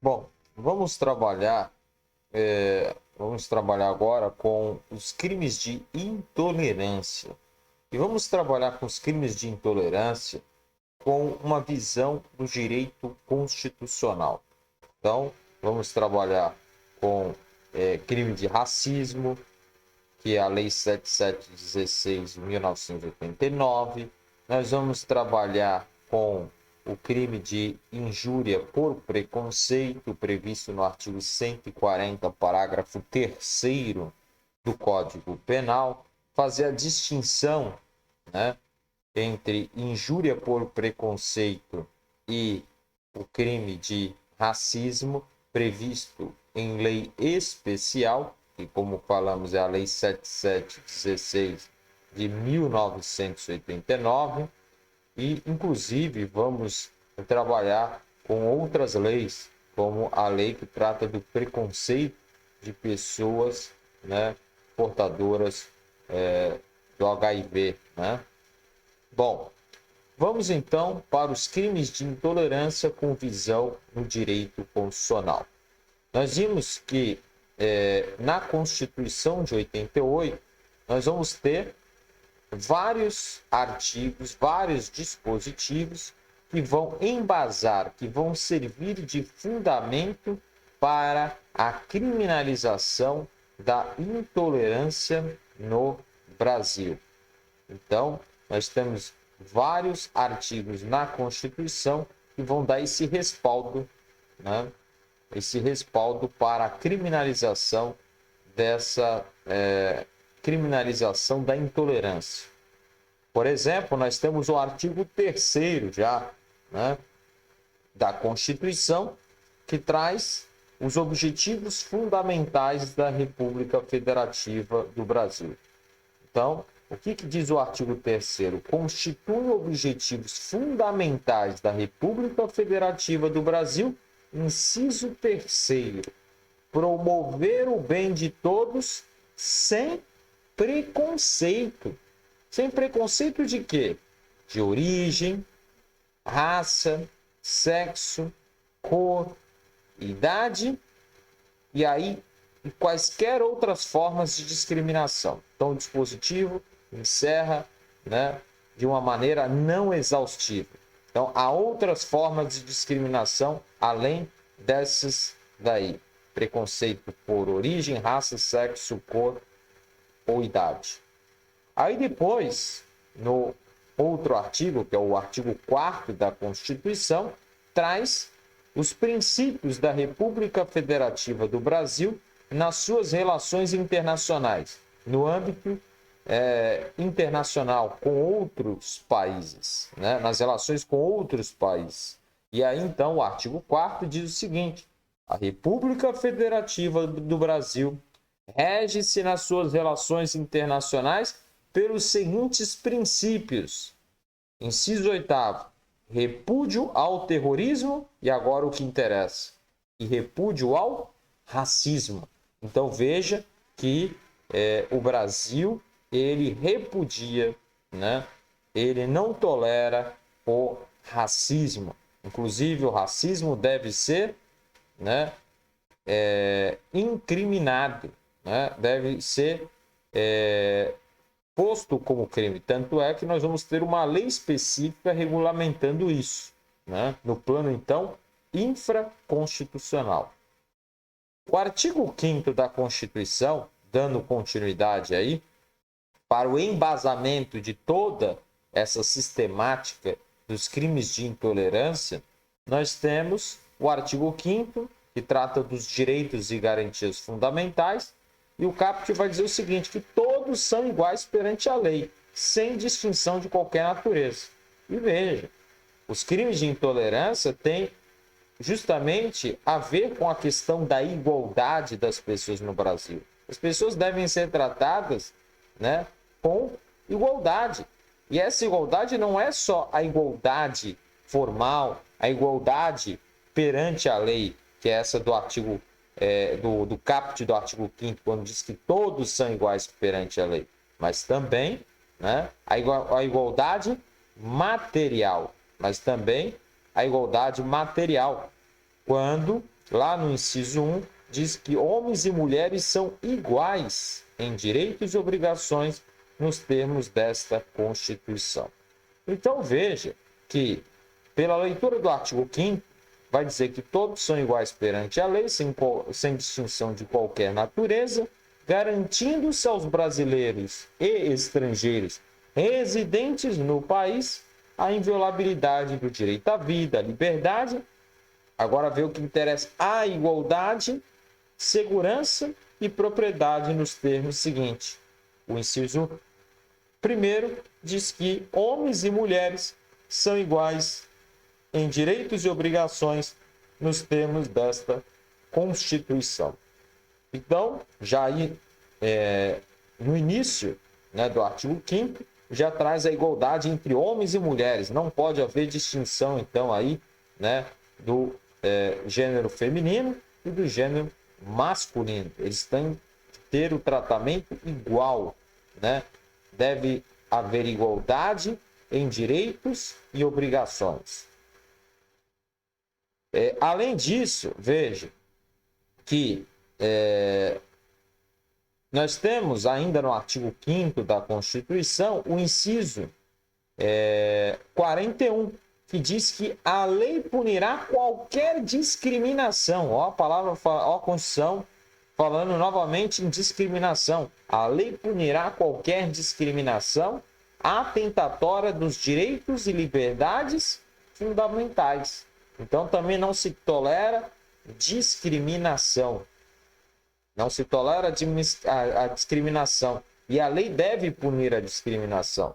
Bom, vamos trabalhar agora com os crimes de intolerância. E vamos trabalhar com os crimes de intolerância com uma visão do direito constitucional. Então, vamos trabalhar com crime de racismo, que é a Lei 7716 de 1989. Nós vamos trabalhar com o crime de injúria por preconceito, previsto no artigo 140, parágrafo 3º do Código Penal, fazer a distinção, né, entre injúria por preconceito e o crime de racismo, previsto em lei especial, que, como falamos, é a Lei 7716 de 1989, e, inclusive, vamos trabalhar com outras leis, como a lei que trata do preconceito de pessoas, né, portadoras do HIV, né? Bom, vamos então para os crimes de intolerância com visão no direito constitucional. Nós vimos que na Constituição de 88, nós vamos ter vários artigos, vários dispositivos que vão embasar, que vão servir de fundamento para a criminalização da intolerância no Brasil. Então, nós temos vários artigos na Constituição que vão dar esse respaldo, né? Esse respaldo para a criminalização dessa criminalização da intolerância. Por exemplo, nós temos o artigo 3º já, né, da Constituição, que traz os objetivos fundamentais da República Federativa do Brasil. Então, o que diz o artigo 3º? Constitui objetivos fundamentais da República Federativa do Brasil, inciso 3º, promover o bem de todos sem preconceito. Sem preconceito de quê? De origem, raça, sexo, cor, idade e quaisquer outras formas de discriminação. Então, o dispositivo encerra, né, de uma maneira não exaustiva. Então, há outras formas de discriminação além dessas daí. Preconceito por origem, raça, sexo, cor ou idade. Aí depois, no outro artigo, que é o artigo 4º da Constituição, traz os princípios da República Federativa do Brasil nas suas relações internacionais, no âmbito internacional com outros países, né? Nas relações com outros países. E aí, então, o artigo 4º diz o seguinte: a República Federativa do Brasil rege-se nas suas relações internacionais pelos seguintes princípios. Inciso 8º, repúdio ao terrorismo, e agora o que interessa, e repúdio ao racismo. Então veja que o Brasil, ele repudia, né? Ele não tolera o racismo. Inclusive, o racismo deve ser, né, incriminado, né? Deve ser posto como crime. Tanto é que nós vamos ter uma lei específica regulamentando isso, né? No plano, então, infraconstitucional. O artigo 5º da Constituição, dando continuidade aí, para o embasamento de toda essa sistemática dos crimes de intolerância, nós temos o artigo 5º, que trata dos direitos e garantias fundamentais, e o caput vai dizer o seguinte, que todos são iguais perante a lei, sem distinção de qualquer natureza. E veja, os crimes de intolerância têm justamente a ver com a questão da igualdade das pessoas no Brasil. As pessoas devem ser tratadas, né, com igualdade. E essa igualdade não é só a igualdade formal, a igualdade perante a lei, que é essa do artigo do caput do artigo 5º, quando diz que todos são iguais perante a lei, mas também, né, a igualdade material, mas também a igualdade material, quando lá no inciso 1, diz que homens e mulheres são iguais em direitos e obrigações nos termos desta Constituição. Então veja que, pela leitura do artigo 5º, vai dizer que todos são iguais perante a lei, sem distinção de qualquer natureza, garantindo-se aos brasileiros e estrangeiros residentes no país a inviolabilidade do direito à vida, à liberdade. Agora vê o que interessa: a igualdade, segurança e propriedade nos termos seguintes. O inciso 1º diz que homens e mulheres são iguais em direitos e obrigações nos termos desta Constituição. Então, já aí no início, né, do artigo 5º, já traz a igualdade entre homens e mulheres. Não pode haver distinção, então, aí, né, do gênero feminino e do gênero masculino. Eles têm que ter o tratamento igual, né? Deve haver igualdade em direitos e obrigações. Além disso, veja que nós temos ainda no artigo 5º da Constituição o inciso 41, que diz que a lei punirá qualquer discriminação. Ó, a palavra, ó, a Constituição falando novamente em discriminação. A lei punirá qualquer discriminação atentatória dos direitos e liberdades fundamentais. Então, também não se tolera discriminação. Não se tolera a discriminação. E a lei deve punir a discriminação.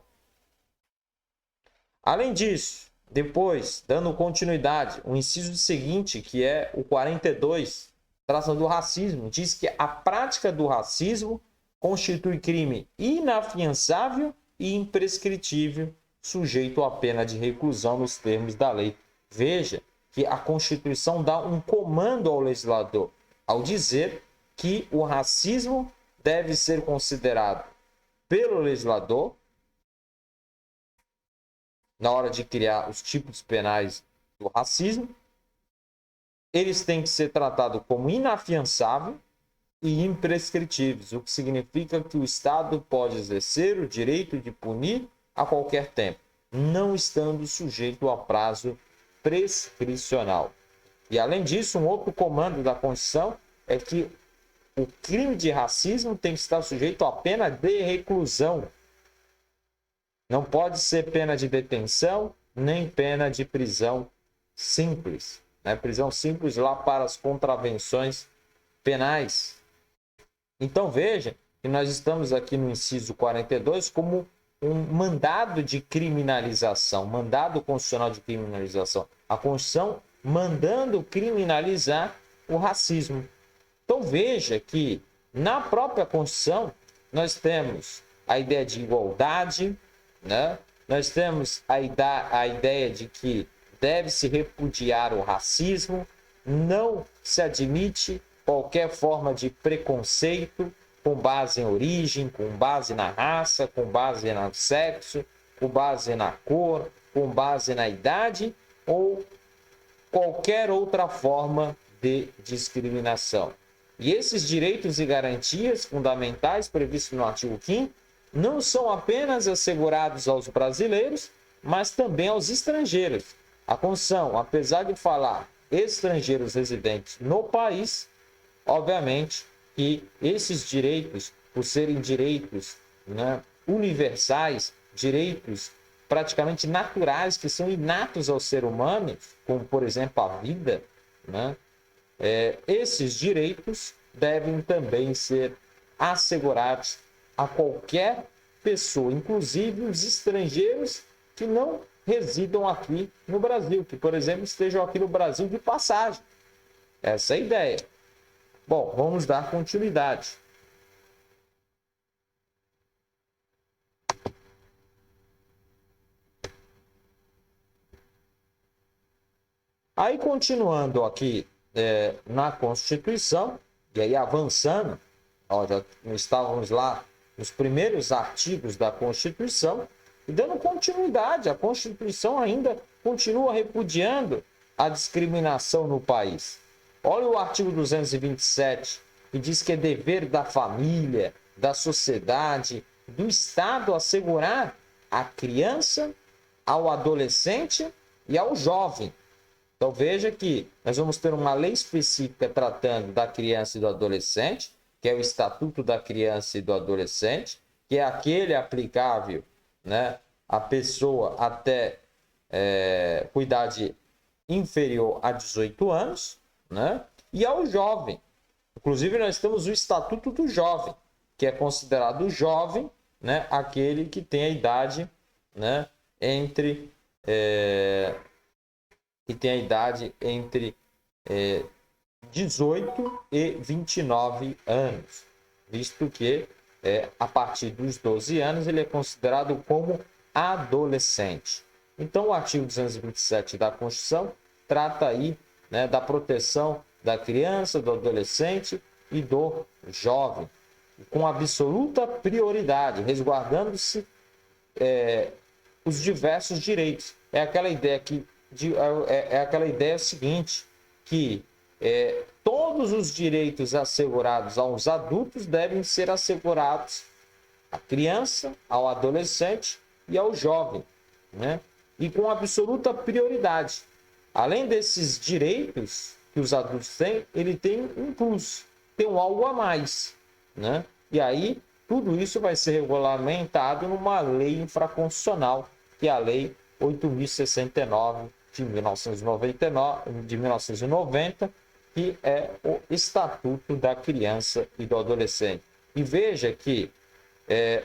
Além disso, depois, dando continuidade, o inciso seguinte, que é o 42, tratando do racismo, diz que a prática do racismo constitui crime inafiançável e imprescritível, sujeito à pena de reclusão nos termos da lei. Veja que a Constituição dá um comando ao legislador ao dizer que o racismo deve ser considerado pelo legislador na hora de criar os tipos penais do racismo. Eles têm que ser tratados como inafiançáveis e imprescritíveis, o que significa que o Estado pode exercer o direito de punir a qualquer tempo, não estando sujeito a prazo prescricional. E, além disso, um outro comando da Constituição é que o crime de racismo tem que estar sujeito à pena de reclusão. Não pode ser pena de detenção, nem pena de prisão simples. Né? Prisão simples lá para as contravenções penais. Então, veja que nós estamos aqui no inciso 42 como um mandado de criminalização, mandado constitucional de criminalização. A Constituição mandando criminalizar o racismo. Então, veja que na própria Constituição nós temos a ideia de igualdade, né? Nós temos a ideia de que deve-se repudiar o racismo, não se admite qualquer forma de preconceito com base em origem, com base na raça, com base no sexo, com base na cor, com base na idade ou qualquer outra forma de discriminação. E esses direitos e garantias fundamentais previstos no artigo 5º não são apenas assegurados aos brasileiros, mas também aos estrangeiros. A Constituição, apesar de falar estrangeiros residentes no país, obviamente que esses direitos, por serem direitos, né, universais, direitos praticamente naturais, que são inatos ao ser humano, como, por exemplo, a vida, né, esses direitos devem também ser assegurados a qualquer pessoa, inclusive os estrangeiros que não residam aqui no Brasil, que, por exemplo, estejam aqui no Brasil de passagem. Essa é a ideia. Bom, vamos dar continuidade. Aí, continuando aqui na Constituição, e aí avançando, ó, já estávamos lá nos primeiros artigos da Constituição, e dando continuidade, a Constituição ainda continua repudiando a discriminação no país. Olha o artigo 227, que diz que é dever da família, da sociedade, do Estado assegurar à criança, ao adolescente e ao jovem. Então veja que nós vamos ter uma lei específica tratando da criança e do adolescente, que é o Estatuto da Criança e do Adolescente, que é aquele aplicável, né, à pessoa até com idade inferior a 18 anos, né, e ao jovem. Inclusive, nós temos o Estatuto do Jovem, que é considerado jovem, né, aquele que tem a idade, né, entre 18 e 29 anos, visto que a partir dos 12 anos ele é considerado como adolescente. Então, o artigo 227 da Constituição trata aí, né, da proteção da criança, do adolescente e do jovem, com absoluta prioridade, resguardando-se os diversos direitos. É aquela ideia seguinte, que todos os direitos assegurados aos adultos devem ser assegurados à criança, ao adolescente e ao jovem, né? E com absoluta prioridade. Além desses direitos que os adultos têm, ele tem um plus, tem um algo a mais, né? E aí, tudo isso vai ser regulamentado numa lei infraconstitucional, que é a Lei 8.069 de 1990, que é o Estatuto da Criança e do Adolescente. E veja que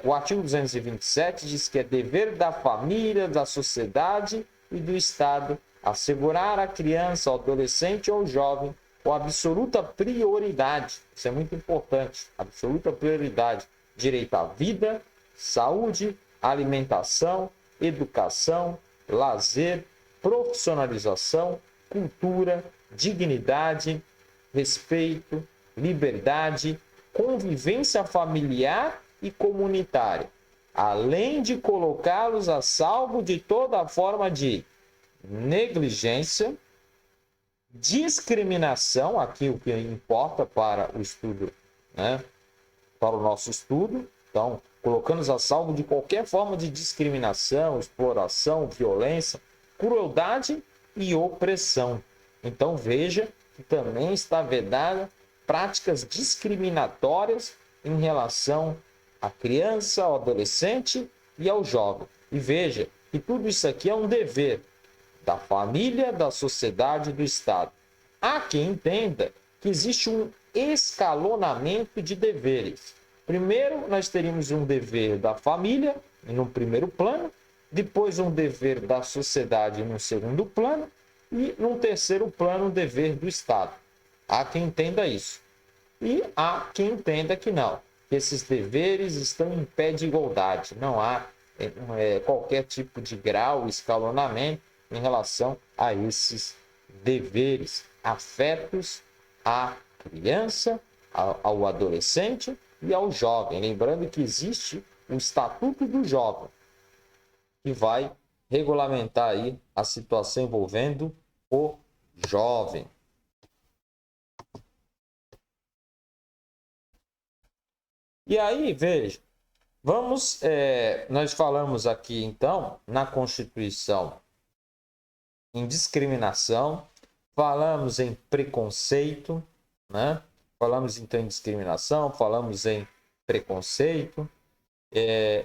o artigo 227 diz que é dever da família, da sociedade e do Estado assegurar à criança, ao adolescente ou ao jovem com absoluta prioridade. Isso é muito importante. Absoluta prioridade. Direito à vida, saúde, alimentação, educação, lazer, profissionalização, cultura, dignidade, respeito, liberdade, convivência familiar e comunitária, além de colocá-los a salvo de toda forma de negligência, discriminação, aqui o que importa para o estudo, né? Para o nosso estudo, então, colocando-os a salvo de qualquer forma de discriminação, exploração, violência, crueldade e opressão. Então, veja que também está vedada práticas discriminatórias em relação à criança, ao adolescente e ao jovem. E veja que tudo isso aqui é um dever da família, da sociedade e do Estado. Há quem entenda que existe um escalonamento de deveres. Primeiro, nós teríamos um dever da família, no primeiro plano, depois um dever da sociedade no segundo plano e, num terceiro plano, um dever do Estado. Há quem entenda isso. E há quem entenda que não, que esses deveres estão em pé de igualdade. Não há qualquer tipo de grau, escalonamento em relação a esses deveres afetos à criança, ao adolescente e ao jovem. Lembrando que existe o Estatuto do Jovem, que vai regulamentar aí a situação envolvendo o jovem. E aí, veja, nós falamos aqui então na Constituição em discriminação, falamos em preconceito, né? Falamos então em discriminação, falamos em preconceito,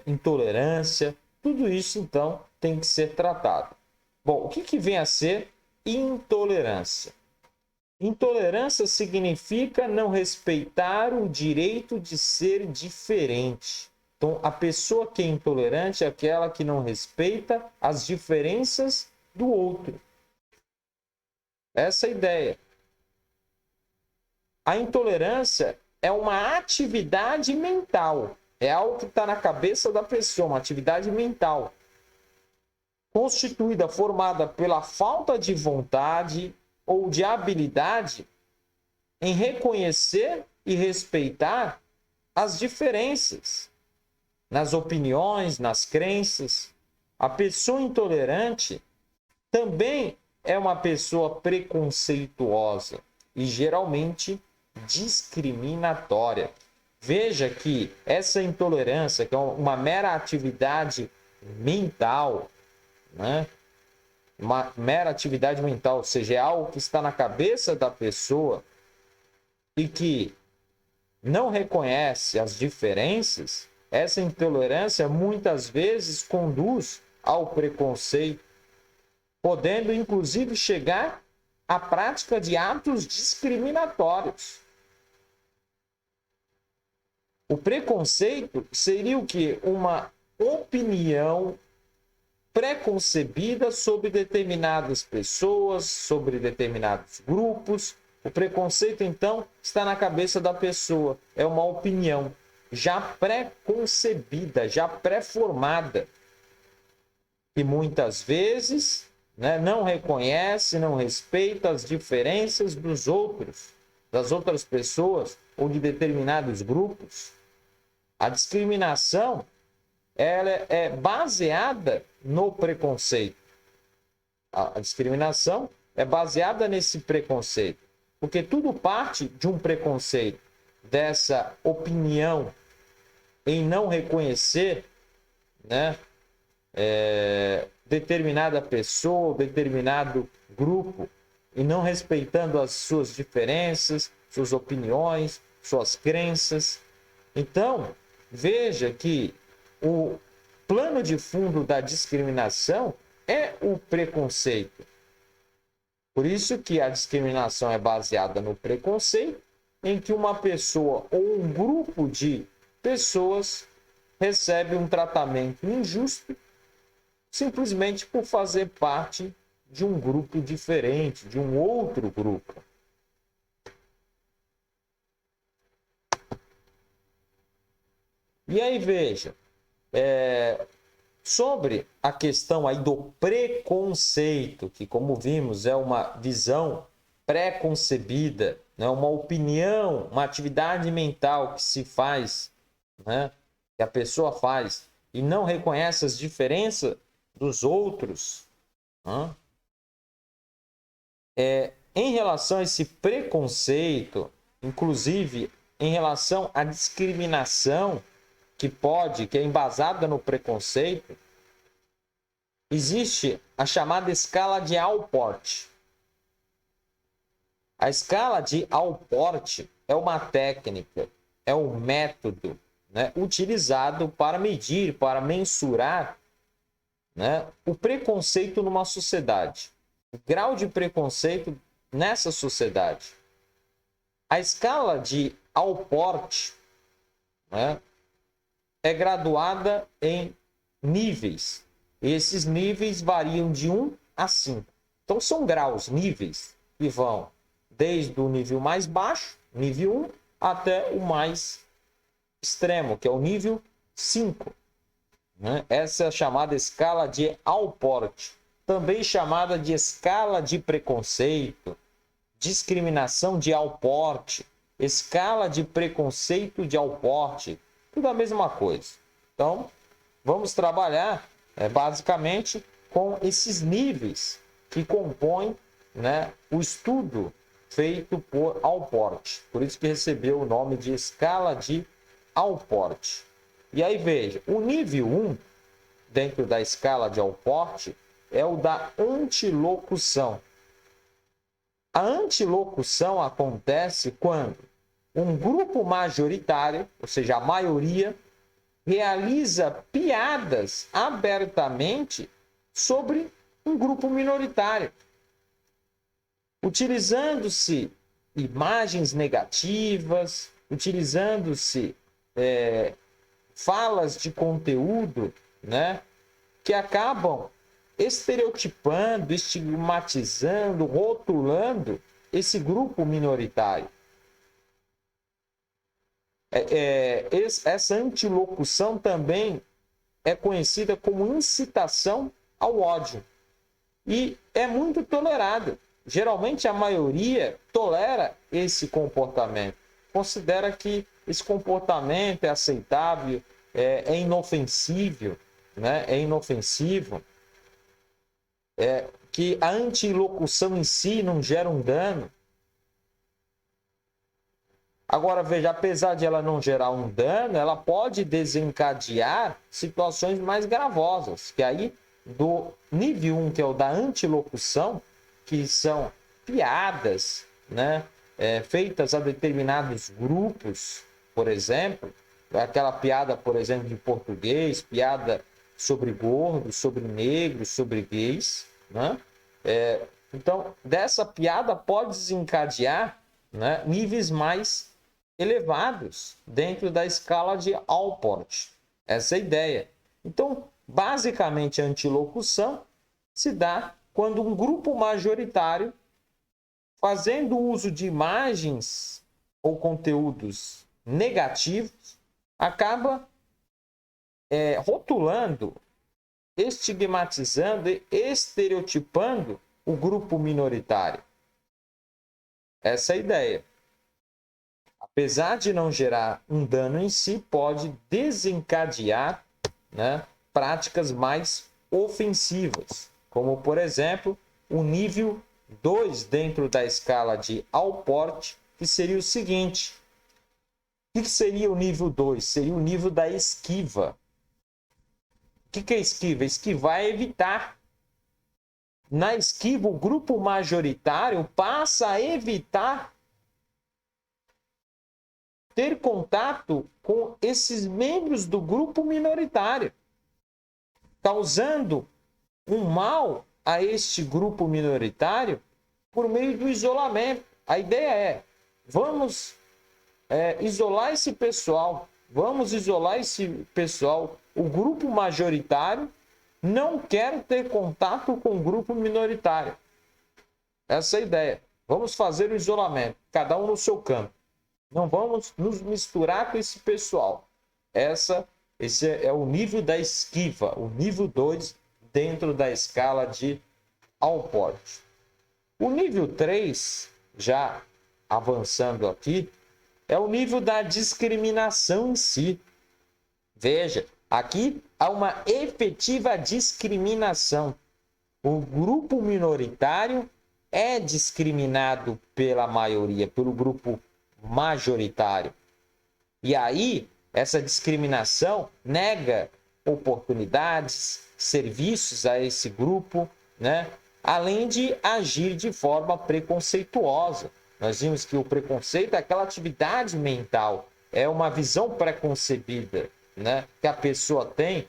intolerância, tudo isso então tem que ser tratado. Bom, o que vem a ser intolerância? Intolerância significa não respeitar o direito de ser diferente. Então, a pessoa que é intolerante é aquela que não respeita as diferenças do outro. Essa é a ideia. A intolerância é uma atividade mental. É algo que está na cabeça da pessoa, uma atividade mental. Constituída, formada pela falta de vontade ou de habilidade em reconhecer e respeitar as diferenças nas opiniões, nas crenças. A pessoa intolerante também é uma pessoa preconceituosa. e geralmente discriminatória. Veja que essa intolerância, que é uma mera atividade mental, né? Uma mera atividade mental, ou seja, é algo que está na cabeça da pessoa e que não reconhece as diferenças, essa intolerância muitas vezes conduz ao preconceito, podendo inclusive chegar à prática de atos discriminatórios. O preconceito seria o quê? Uma opinião preconcebida sobre determinadas pessoas, sobre determinados grupos. O preconceito, então, está na cabeça da pessoa. É uma opinião já pré-concebida, já pré-formada, que muitas vezes, né, não reconhece, não respeita as diferenças dos outros, das outras pessoas ou de determinados grupos. A discriminação, ela é baseada no preconceito. A discriminação é baseada nesse preconceito, porque tudo parte de um preconceito, dessa opinião em não reconhecer, né, determinada pessoa, determinado grupo, e não respeitando as suas diferenças, suas opiniões, suas crenças. Então, veja que o plano de fundo da discriminação é o preconceito. Por isso que a discriminação é baseada no preconceito, em que uma pessoa ou um grupo de pessoas recebe um tratamento injusto simplesmente por fazer parte de um grupo diferente, de um outro grupo. E aí veja, sobre a questão aí do preconceito, que como vimos é uma visão pré-concebida, né? Uma opinião, uma atividade mental que se faz, né? Que a pessoa faz e não reconhece as diferenças dos outros. Né? Em relação a esse preconceito, inclusive em relação à discriminação, que é embasada no preconceito, existe a chamada escala de Allport. A escala de Allport é uma técnica, é um método, né, utilizado para medir, para mensurar, né, o preconceito numa sociedade, o grau de preconceito nessa sociedade. A escala de Allport, né, é graduada em níveis. Esses níveis variam de 1 a 5. Então, são graus, níveis, que vão desde o nível mais baixo, nível 1, até o mais extremo, que é o nível 5. Né? Essa é a chamada escala de Allport, também chamada de escala de preconceito, discriminação de Allport, escala de preconceito de Allport, tudo a mesma coisa. Então, vamos trabalhar basicamente com esses níveis que compõem, né, o estudo feito por Allport. Por isso que recebeu o nome de escala de Allport. E aí veja, o nível 1, dentro da escala de Allport, é o da antilocução. A antilocução acontece quando um grupo majoritário, ou seja, a maioria, realiza piadas abertamente sobre um grupo minoritário, utilizando-se imagens negativas, utilizando-se falas de conteúdo, né, que acabam estereotipando, estigmatizando, rotulando esse grupo minoritário. Essa antilocução também é conhecida como incitação ao ódio e é muito tolerada. Geralmente a maioria tolera esse comportamento, considera que esse comportamento é aceitável, é inofensível, né? É inofensivo, que a antilocução em si não gera um dano. Agora, veja, apesar de ela não gerar um dano, ela pode desencadear situações mais gravosas, que aí do nível 1, que é o da antilocução, que são piadas, né, feitas a determinados grupos, por exemplo, aquela piada, por exemplo, de português, piada sobre gordos, sobre negros, sobre gays, né? Então, dessa piada pode desencadear, né, níveis mais elevados dentro da escala de Allport. Essa é a ideia. Então, basicamente, a antilocução se dá quando um grupo majoritário, fazendo uso de imagens ou conteúdos negativos, acaba rotulando, estigmatizando e estereotipando o grupo minoritário. Essa é a ideia. Apesar de não gerar um dano em si, pode desencadear, né, práticas mais ofensivas, como, por exemplo, o nível 2 dentro da escala de Allport, que seria o seguinte. O que seria o nível 2? Seria o nível da esquiva. O que é esquiva? Esquivar é evitar. Na esquiva, o grupo majoritário passa a evitar ter contato com esses membros do grupo minoritário, causando um mal a este grupo minoritário por meio do isolamento. A ideia é, vamos isolar esse pessoal, O grupo majoritário não quer ter contato com o grupo minoritário. Essa é a ideia. Vamos fazer o isolamento, cada um no seu canto. Não vamos nos misturar com esse pessoal. Esse é o nível da esquiva, o nível 2 dentro da escala de Allport. O nível 3, já avançando aqui, é o nível da discriminação em si. Veja, aqui há uma efetiva discriminação. O grupo minoritário é discriminado pela maioria, pelo grupo majoritário. E aí, essa discriminação nega oportunidades, serviços a esse grupo, né? Além de agir de forma preconceituosa. Nós vimos que o preconceito é aquela atividade mental, é uma visão preconcebida, né, que a pessoa tem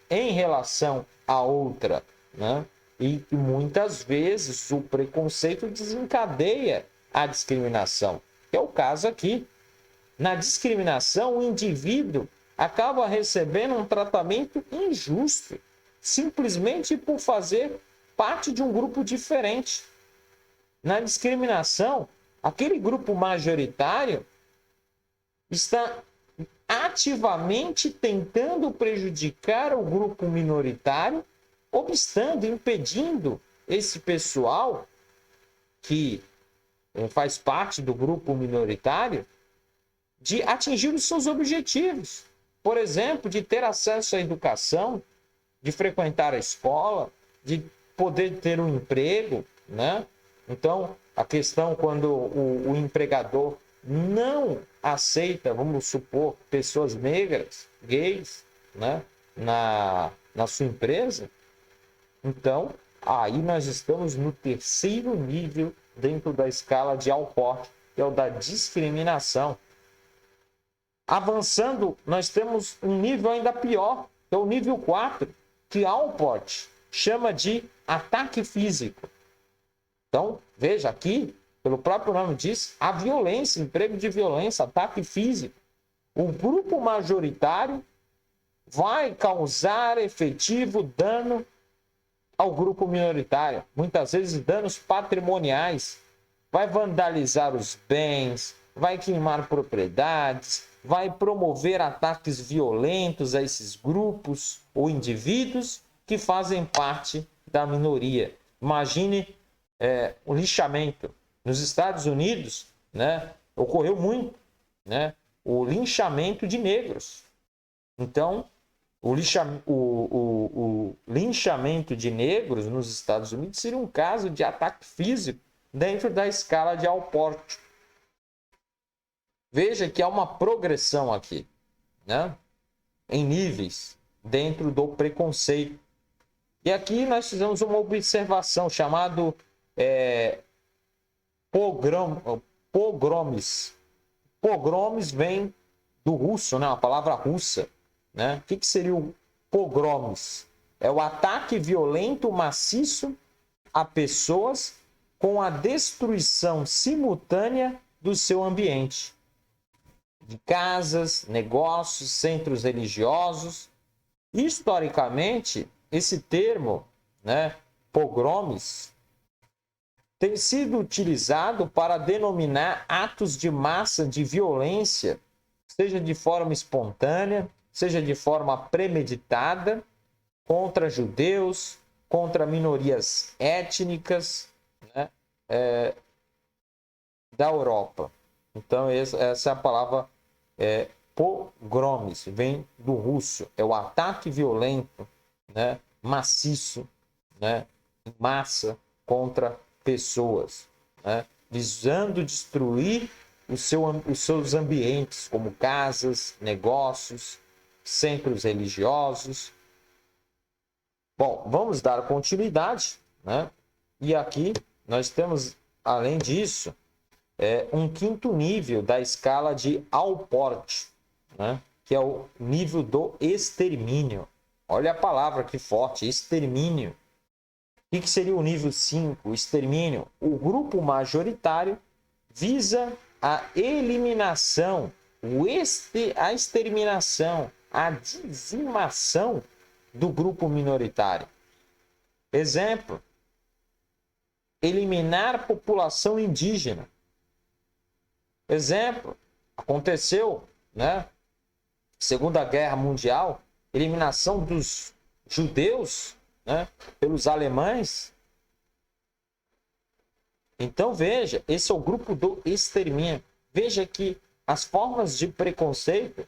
em relação a outra, né? E muitas vezes o preconceito desencadeia a discriminação, que é o caso aqui. Na discriminação, o indivíduo acaba recebendo um tratamento injusto, simplesmente por fazer parte de um grupo diferente. Na discriminação, aquele grupo majoritário está ativamente tentando prejudicar o grupo minoritário, obstando, impedindo esse pessoal que faz parte do grupo minoritário de atingir os seus objetivos. Por exemplo, de ter acesso à educação, de frequentar a escola, de poder ter um emprego, né? Então, a questão quando o empregador não aceita, vamos supor, pessoas negras, gays, né, na sua empresa, então, aí nós estamos no terceiro nível dentro da escala de Allport, que é o da discriminação. Avançando, nós temos um nível ainda pior, que é o nível 4, que Allport chama de ataque físico. Então, veja aqui, pelo próprio nome diz, a violência, emprego de violência, ataque físico. O grupo majoritário vai causar efetivo dano ao grupo minoritário, muitas vezes danos patrimoniais, vai vandalizar os bens, vai queimar propriedades, vai promover ataques violentos a esses grupos ou indivíduos que fazem parte da minoria. Imagine o linchamento. Nos Estados Unidos, né, ocorreu muito, né, o linchamento de negros. Então, o linchamento de negros nos Estados Unidos seria um caso de ataque físico dentro da escala de Allport. Veja que há uma progressão aqui, né? Em níveis dentro do preconceito. E aqui nós fizemos uma observação chamado pogromes. Pogromes vem do russo, né? Uma palavra russa, né? O que seria o pogromes? É o ataque violento maciço a pessoas com a destruição simultânea do seu ambiente, de casas, negócios, centros religiosos. Historicamente, esse termo, né, pogromes, tem sido utilizado para denominar atos de massa de violência, seja de forma espontânea, seja de forma premeditada, contra judeus, contra minorias étnicas, né, da Europa. Então, essa é a palavra pogromes, vem do russo, é o ataque violento, né, maciço, né, em massa contra pessoas, né, visando destruir os seus ambientes, como casas, negócios, centros religiosos. Bom, vamos dar continuidade, né? E aqui nós temos, além disso, um quinto nível da escala de Allport, né? Que é o nível do extermínio. Olha a palavra que forte, extermínio. O que seria o nível 5, extermínio? O grupo majoritário visa a eliminação, a exterminação, a dizimação do grupo minoritário. Exemplo, eliminar a população indígena. Exemplo, aconteceu, né? Segunda Guerra Mundial, eliminação dos judeus, né, pelos alemães. Então veja, esse é o grupo do extermínio. Veja que as formas de preconceito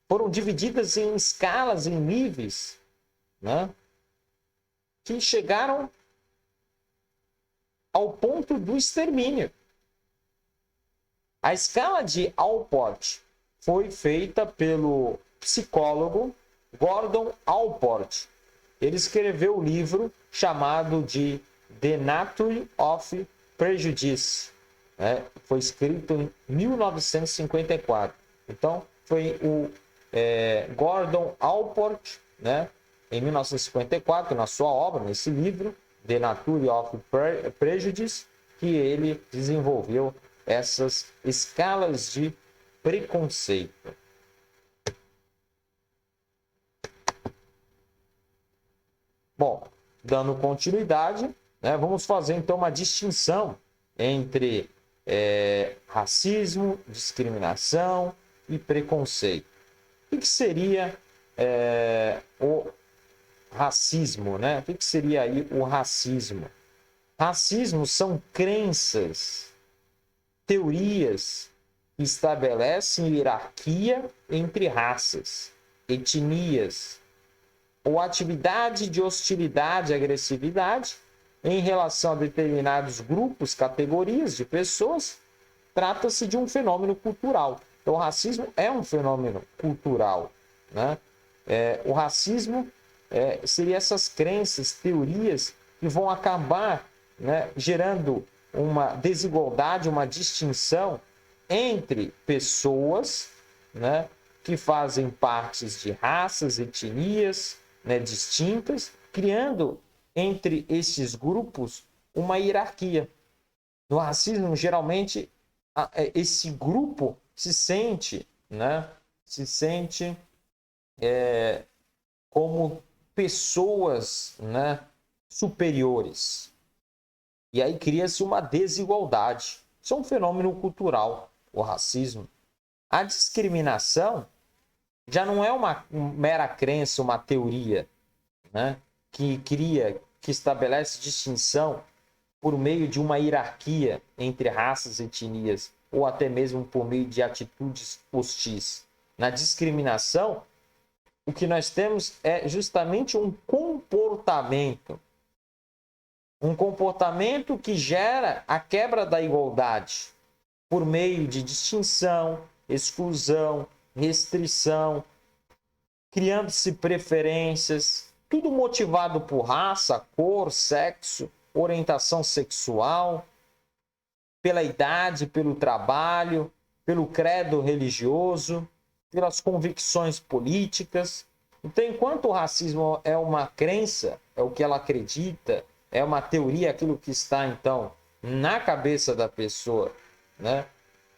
foram divididas em escalas, em níveis, né, que chegaram ao ponto do extermínio. A escala de Allport foi feita pelo psicólogo Gordon Allport. Ele escreveu um livro chamado de The Nature of Prejudice. Né? Foi escrito em 1954. Então, foi o Gordon Allport, né, em 1954, na sua obra, nesse livro, The Nature of Prejudice, que ele desenvolveu essas escalas de preconceito. Bom, dando continuidade, né, vamos fazer então uma distinção entre racismo, discriminação e preconceito. O que seria o racismo, né? O que seria aí o racismo? Racismo são crenças, teorias que estabelecem hierarquia entre raças, etnias, ou atividade de hostilidade e agressividade em relação a determinados grupos, categorias de pessoas. Trata-se de um fenômeno cultural. Então, o racismo é um fenômeno cultural, né? O racismo seria essas crenças, teorias que vão acabar, né, gerando uma desigualdade, uma distinção entre pessoas, né, que fazem partes de raças, etnias, né, distintas, criando entre esses grupos uma hierarquia. No racismo, geralmente, esse grupo se sente, né, como pessoas, né, superiores. E aí cria-se uma desigualdade. Isso é um fenômeno cultural, o racismo. A discriminação já não é uma mera crença, uma teoria, né, que estabelece distinção por meio de uma hierarquia entre raças e etnias, ou até mesmo por meio de atitudes hostis. Na discriminação, o que nós temos é justamente um comportamento que gera a quebra da igualdade. por meio de distinção, exclusão, restrição, criando-se preferências, tudo motivado por raça, cor, sexo, orientação sexual, pela idade, pelo trabalho, pelo credo religioso, pelas convicções políticas. Então, enquanto o racismo é uma crença, é o que ela acredita, é uma teoria, aquilo que está, então, na cabeça da pessoa, né,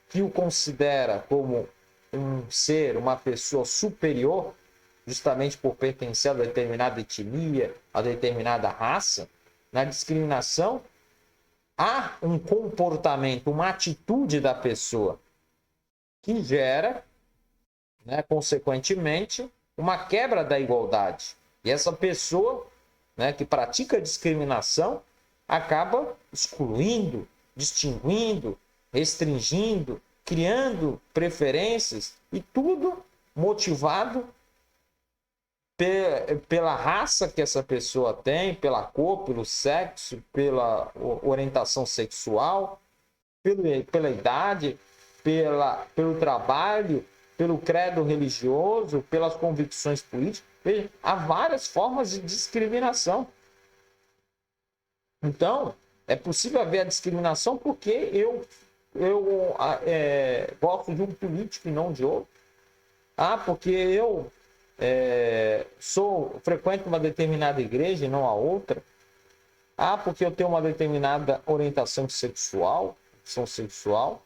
que o considera como um ser, uma pessoa superior, justamente por pertencer a determinada etnia, a determinada raça, na discriminação, há um comportamento, uma atitude da pessoa que gera, né, consequentemente, uma quebra da igualdade. E essa pessoa, né, que pratica discriminação acaba excluindo, distinguindo, restringindo, criando preferências, e tudo motivado pela raça que essa pessoa tem, pela cor, pelo sexo, pela orientação sexual, pela idade, pelo trabalho, pelo credo religioso, pelas convicções políticas. Veja, há várias formas de discriminação. Então, é possível haver a discriminação porque eu gosto de um político e não de outro. Porque eu frequento uma determinada igreja e não a outra. Porque eu tenho uma determinada orientação sexual, opção sexual.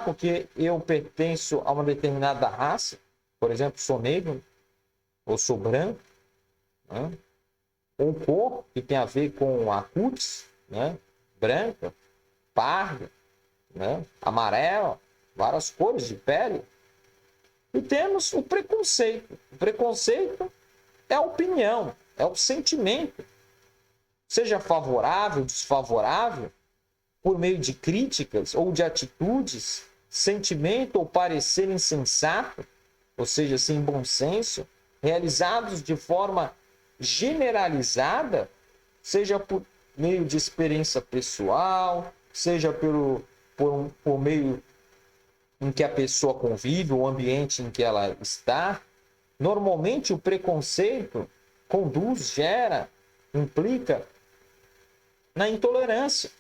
Porque eu pertenço a uma determinada raça, por exemplo, sou negro ou sou branco, né? Ou cor, que tem a ver com a cútis, né? Branca, parda, né? Amarela, várias cores de pele. E temos o preconceito. O preconceito é a opinião, é o sentimento, seja favorável, desfavorável, por meio de críticas ou de atitudes, sentimento ou parecer insensato, ou seja, sem bom senso, realizados de forma generalizada, seja por meio de experiência pessoal, seja por meio em que a pessoa convive, o ambiente em que ela está. Normalmente o preconceito gera, implica na intolerância.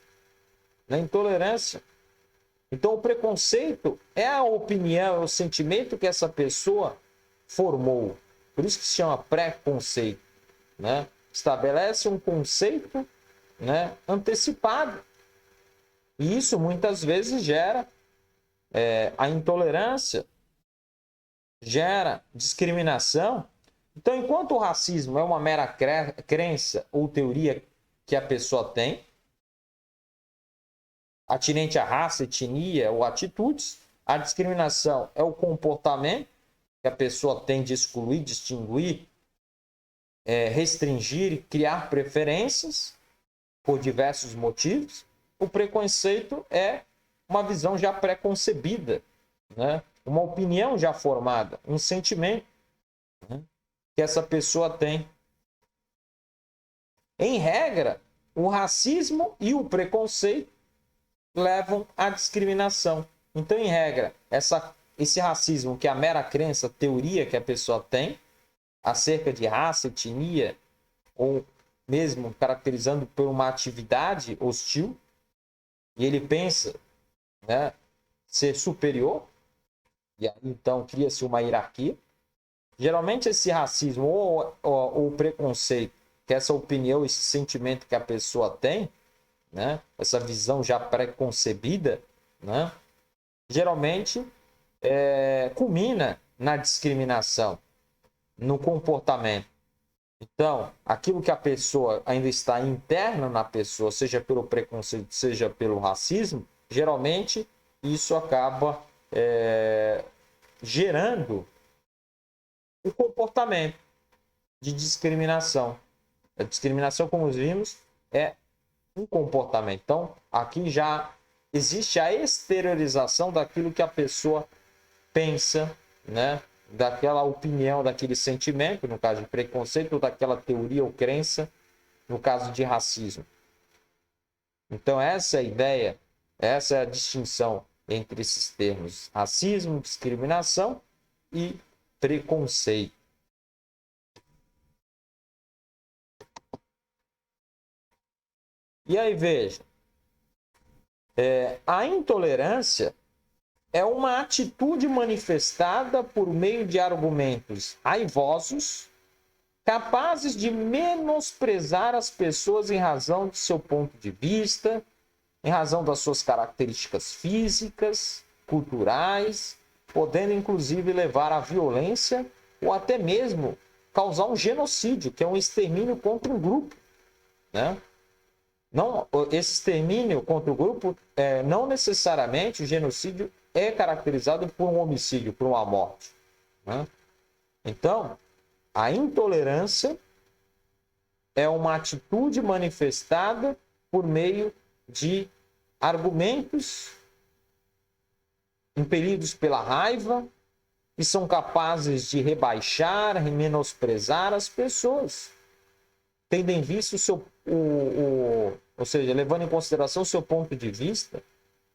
Então, o preconceito é a opinião, é o sentimento que essa pessoa formou. Por isso que se chama preconceito, né? Estabelece um conceito, né, antecipado. E isso muitas vezes gera a intolerância, gera discriminação. Então, enquanto o racismo é uma mera crença ou teoria que a pessoa tem, atinente à raça, etnia ou atitudes, a discriminação é o comportamento que a pessoa tem de excluir, distinguir, restringir, criar preferências por diversos motivos. O preconceito é uma visão já pré-concebida, né? Uma opinião já formada, um sentimento, né, que essa pessoa tem. Em regra, o racismo e o preconceito levam à discriminação. Então, em regra, esse racismo, que é a mera crença, teoria que a pessoa tem acerca de raça, etnia, ou mesmo caracterizando por uma atividade hostil, e ele pensa, né, ser superior, e aí então cria-se uma hierarquia. Geralmente esse racismo ou o preconceito, que é essa opinião, esse sentimento que a pessoa tem, né, essa visão já pré-concebida, né, geralmente culmina na discriminação, no comportamento. Então, aquilo que a pessoa ainda está interna na pessoa, seja pelo preconceito, seja pelo racismo, geralmente isso acaba gerando um comportamento de discriminação. A discriminação, como vimos, é um comportamento. Então, aqui já existe a exteriorização daquilo que a pessoa pensa, né? Daquela opinião, daquele sentimento, no caso de preconceito, ou daquela teoria ou crença, no caso de racismo. Então, essa é a ideia Essa é a distinção entre esses termos: racismo, discriminação e preconceito. E aí, veja, a intolerância é uma atitude manifestada por meio de argumentos raivosos, capazes de menosprezar as pessoas em razão de seu ponto de vista, em razão das suas características físicas, culturais, podendo inclusive levar à violência ou até mesmo causar um genocídio, que é um extermínio contra um grupo, né? Não, esse extermínio contra o grupo, não necessariamente o genocídio é caracterizado por um homicídio, por uma morte, né? Então, a intolerância é uma atitude manifestada por meio de argumentos impelidos pela raiva, que são capazes de rebaixar e menosprezar as pessoas, tendo em vista ou seja, levando em consideração o seu ponto de vista,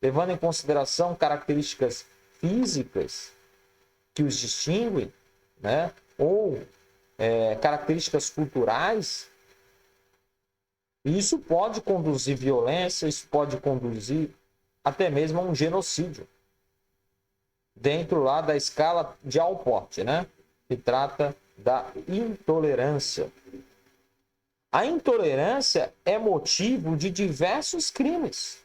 levando em consideração características físicas que os distinguem, né? Ou características culturais. E isso pode conduzir violência, isso pode conduzir até mesmo a um genocídio, dentro lá da escala de Allport, né? Que trata da intolerância. A intolerância é motivo de diversos crimes.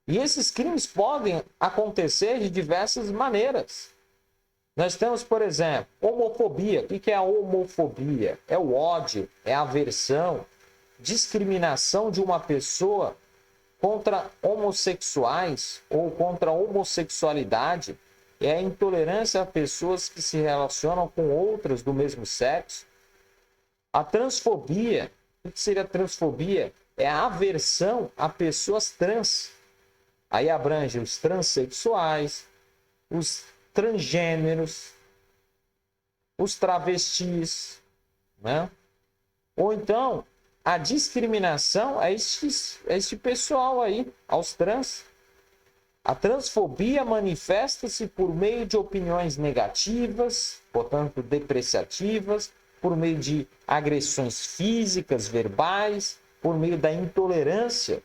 E esses crimes podem acontecer de diversas maneiras. Nós temos, por exemplo, homofobia. O que é a homofobia? É o ódio, é a aversão, discriminação de uma pessoa contra homossexuais ou contra a homossexualidade. É a intolerância a pessoas que se relacionam com outras do mesmo sexo. A transfobia. O que seria transfobia? É a aversão a pessoas trans. Aí abrange os transexuais, os transgêneros, os travestis, né? Ou então, a discriminação é este pessoal aí, aos trans. A transfobia manifesta-se por meio de opiniões negativas, portanto, depreciativas, por meio de agressões físicas, verbais, por meio da intolerância,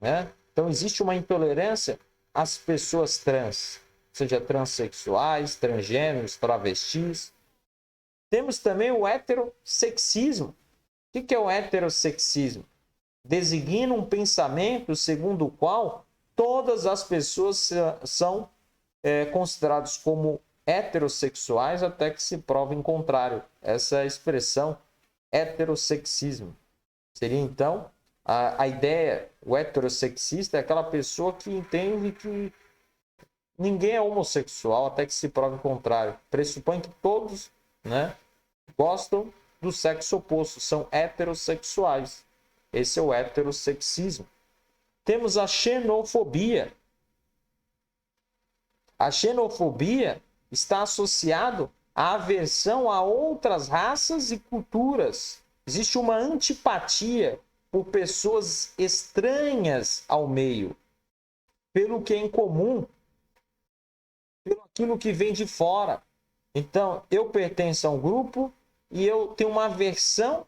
né? Então, existe uma intolerância às pessoas trans, seja transexuais, transgêneros, travestis. Temos também o heterossexismo. O que é o heterossexismo? Designa um pensamento segundo o qual todas as pessoas são consideradas como heterossexuais até que se prove em contrário. Essa é a expressão heterossexismo. Seria, então, a ideia, o heterossexista é aquela pessoa que entende que ninguém é homossexual até que se prove o contrário. Pressupõe que todos, né, gostam do sexo oposto, são heterossexuais. Esse é o heterossexismo. Temos a xenofobia. A xenofobia está associado à aversão a outras raças e culturas. Existe uma antipatia por pessoas estranhas ao meio, pelo que é incomum, pelo aquilo que vem de fora. Então, eu pertenço a um grupo e eu tenho uma aversão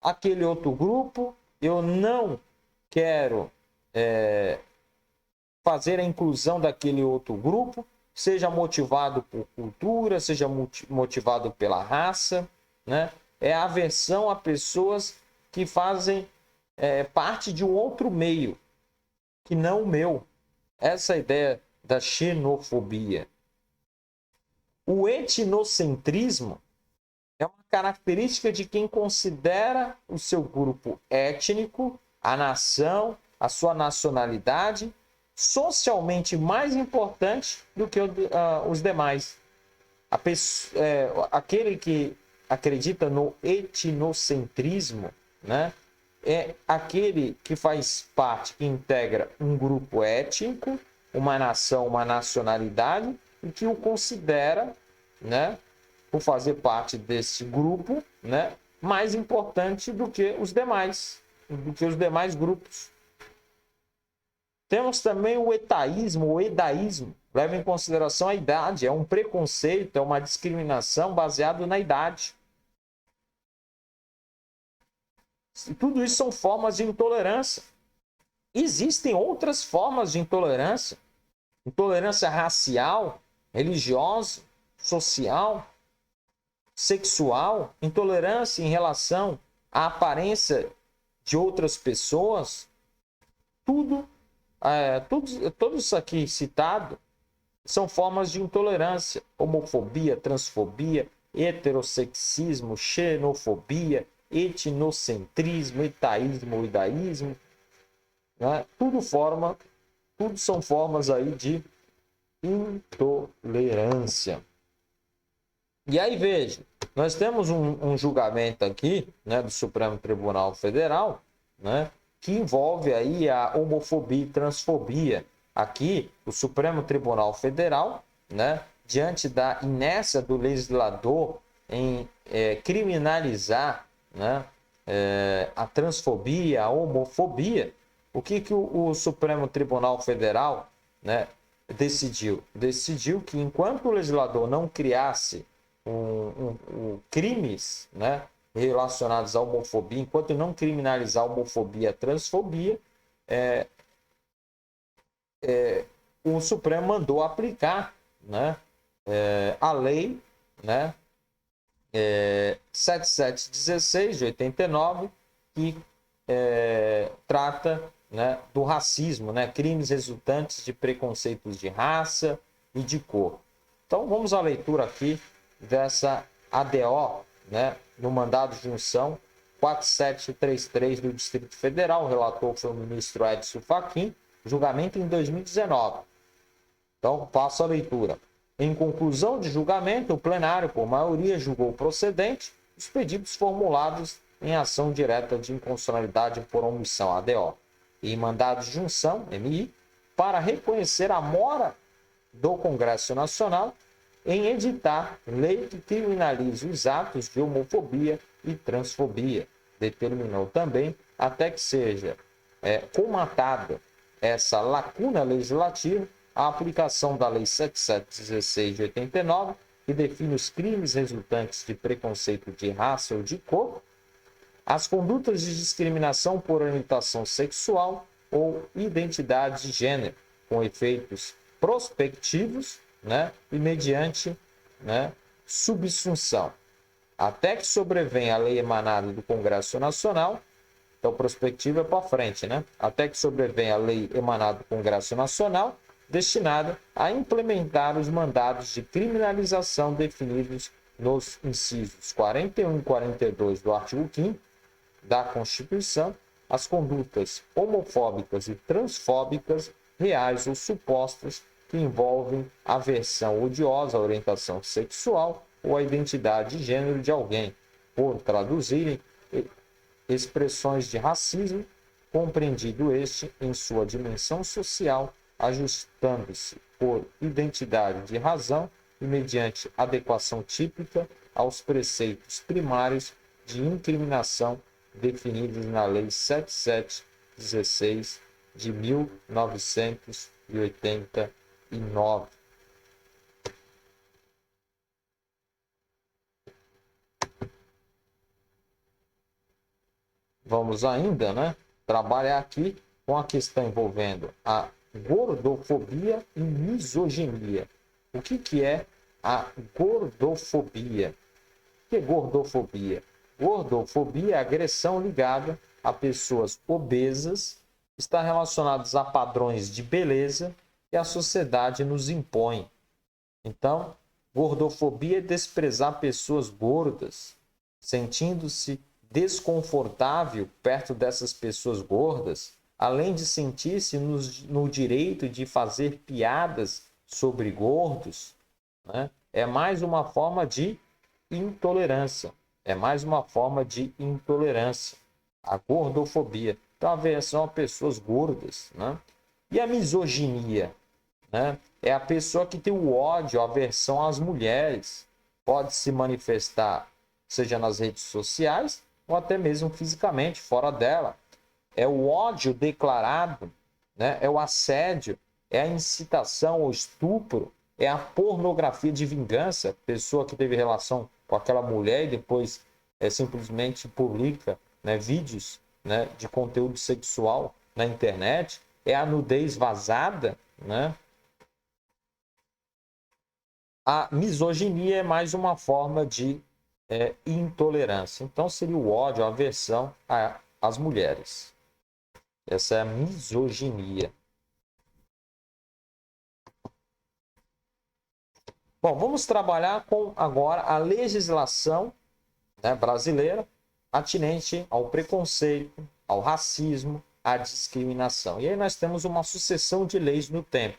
àquele outro grupo, eu não quero fazer a inclusão daquele outro grupo, seja motivado por cultura, seja motivado pela raça, né? É a aversão a pessoas que fazem parte de um outro meio, que não o meu. Essa é a ideia da xenofobia. O etnocentrismo é uma característica de quem considera o seu grupo étnico, a nação, a sua nacionalidade, socialmente mais importante do que os demais. Aquele que acredita no etnocentrismo, né, é aquele que faz parte, que integra um grupo étnico, uma nação, uma nacionalidade, e que o considera, né, por fazer parte desse grupo, né, mais importante do que os demais grupos. Temos também o etaísmo, o edaísmo. Leva em consideração a idade. É um preconceito, é uma discriminação baseado na idade. E tudo isso são formas de intolerância. Existem outras formas de intolerância. Intolerância racial, religiosa, social, sexual, intolerância em relação à aparência de outras pessoas. Tudo isso aqui citado são formas de intolerância. Homofobia, transfobia, heterossexismo, xenofobia, etnocentrismo, etaísmo, idaísmo, né? Tudo são formas aí de intolerância. E aí, veja, nós temos um julgamento aqui, né, do Supremo Tribunal Federal, né, que envolve aí a homofobia e transfobia. Aqui, o Supremo Tribunal Federal, né, diante da inércia do legislador em criminalizar, né, a transfobia, a homofobia, o que o Supremo Tribunal Federal, né, decidiu? Decidiu que enquanto o legislador não criasse crimes, né, relacionados à homofobia, enquanto não criminalizar a homofobia e a transfobia, o Supremo mandou aplicar, né, a lei, né, 7716 de 89, que trata, né, do racismo, né, crimes resultantes de preconceitos de raça e de cor. Então vamos à leitura aqui dessa ADO, né, no mandado de junção 4733 do Distrito Federal. O relator foi o ministro Edson Fachin, julgamento em 2019. Então passo a leitura. Em conclusão de julgamento, o plenário, por maioria, julgou procedente os pedidos formulados em ação direta de inconstitucionalidade por omissão, ADO, e mandado de junção, MI, para reconhecer a mora do Congresso Nacional em editar lei que criminalize os atos de homofobia e transfobia. Determinou também, até que seja comatada essa lacuna legislativa, a aplicação da Lei 7716 de 89, que define os crimes resultantes de preconceito de raça ou de cor, as condutas de discriminação por orientação sexual ou identidade de gênero, com efeitos prospectivos, né, e mediante, né, subsunção, até que sobrevenha a lei emanada do Congresso Nacional. Então, prospectiva é para frente, né? Até que sobrevenha a lei emanada do Congresso Nacional, destinada a implementar os mandados de criminalização definidos nos incisos 41 e 42 do artigo 5º da Constituição, as condutas homofóbicas e transfóbicas reais ou supostas que envolvem aversão odiosa à orientação sexual ou à identidade de gênero de alguém, por traduzirem expressões de racismo, compreendido este em sua dimensão social, ajustando-se por identidade de razão e mediante adequação típica aos preceitos primários de incriminação definidos na Lei 7716 de 1989. Vamos ainda, né, trabalhar aqui com a questão envolvendo a gordofobia e misoginia. O que é a gordofobia? O que é gordofobia? Gordofobia é agressão ligada a pessoas obesas, está relacionados a padrões de beleza que a sociedade nos impõe. Então, gordofobia é desprezar pessoas gordas, sentindo-se desconfortável perto dessas pessoas gordas, além de sentir-se no direito de fazer piadas sobre gordos, né? É mais uma forma de intolerância. É mais uma forma de intolerância. A gordofobia. Então, aversão a pessoas gordas, né? E a misoginia, né? É a pessoa que tem o ódio, a aversão às mulheres. Pode se manifestar, seja nas redes sociais, ou até mesmo fisicamente, fora dela. É o ódio declarado né? É o assédio, é a incitação ao estupro, é a pornografia de vingança, pessoa que teve relação com aquela mulher e depois simplesmente publica, né, vídeos, né, de conteúdo sexual na internet, é a nudez vazada, né? A misoginia é mais uma forma de intolerância. Então seria o ódio, a aversão às mulheres. Essa é a misoginia. Bom, vamos trabalhar com agora a legislação, né, brasileira atinente ao preconceito, ao racismo, à discriminação. E aí nós temos uma sucessão de leis no tempo.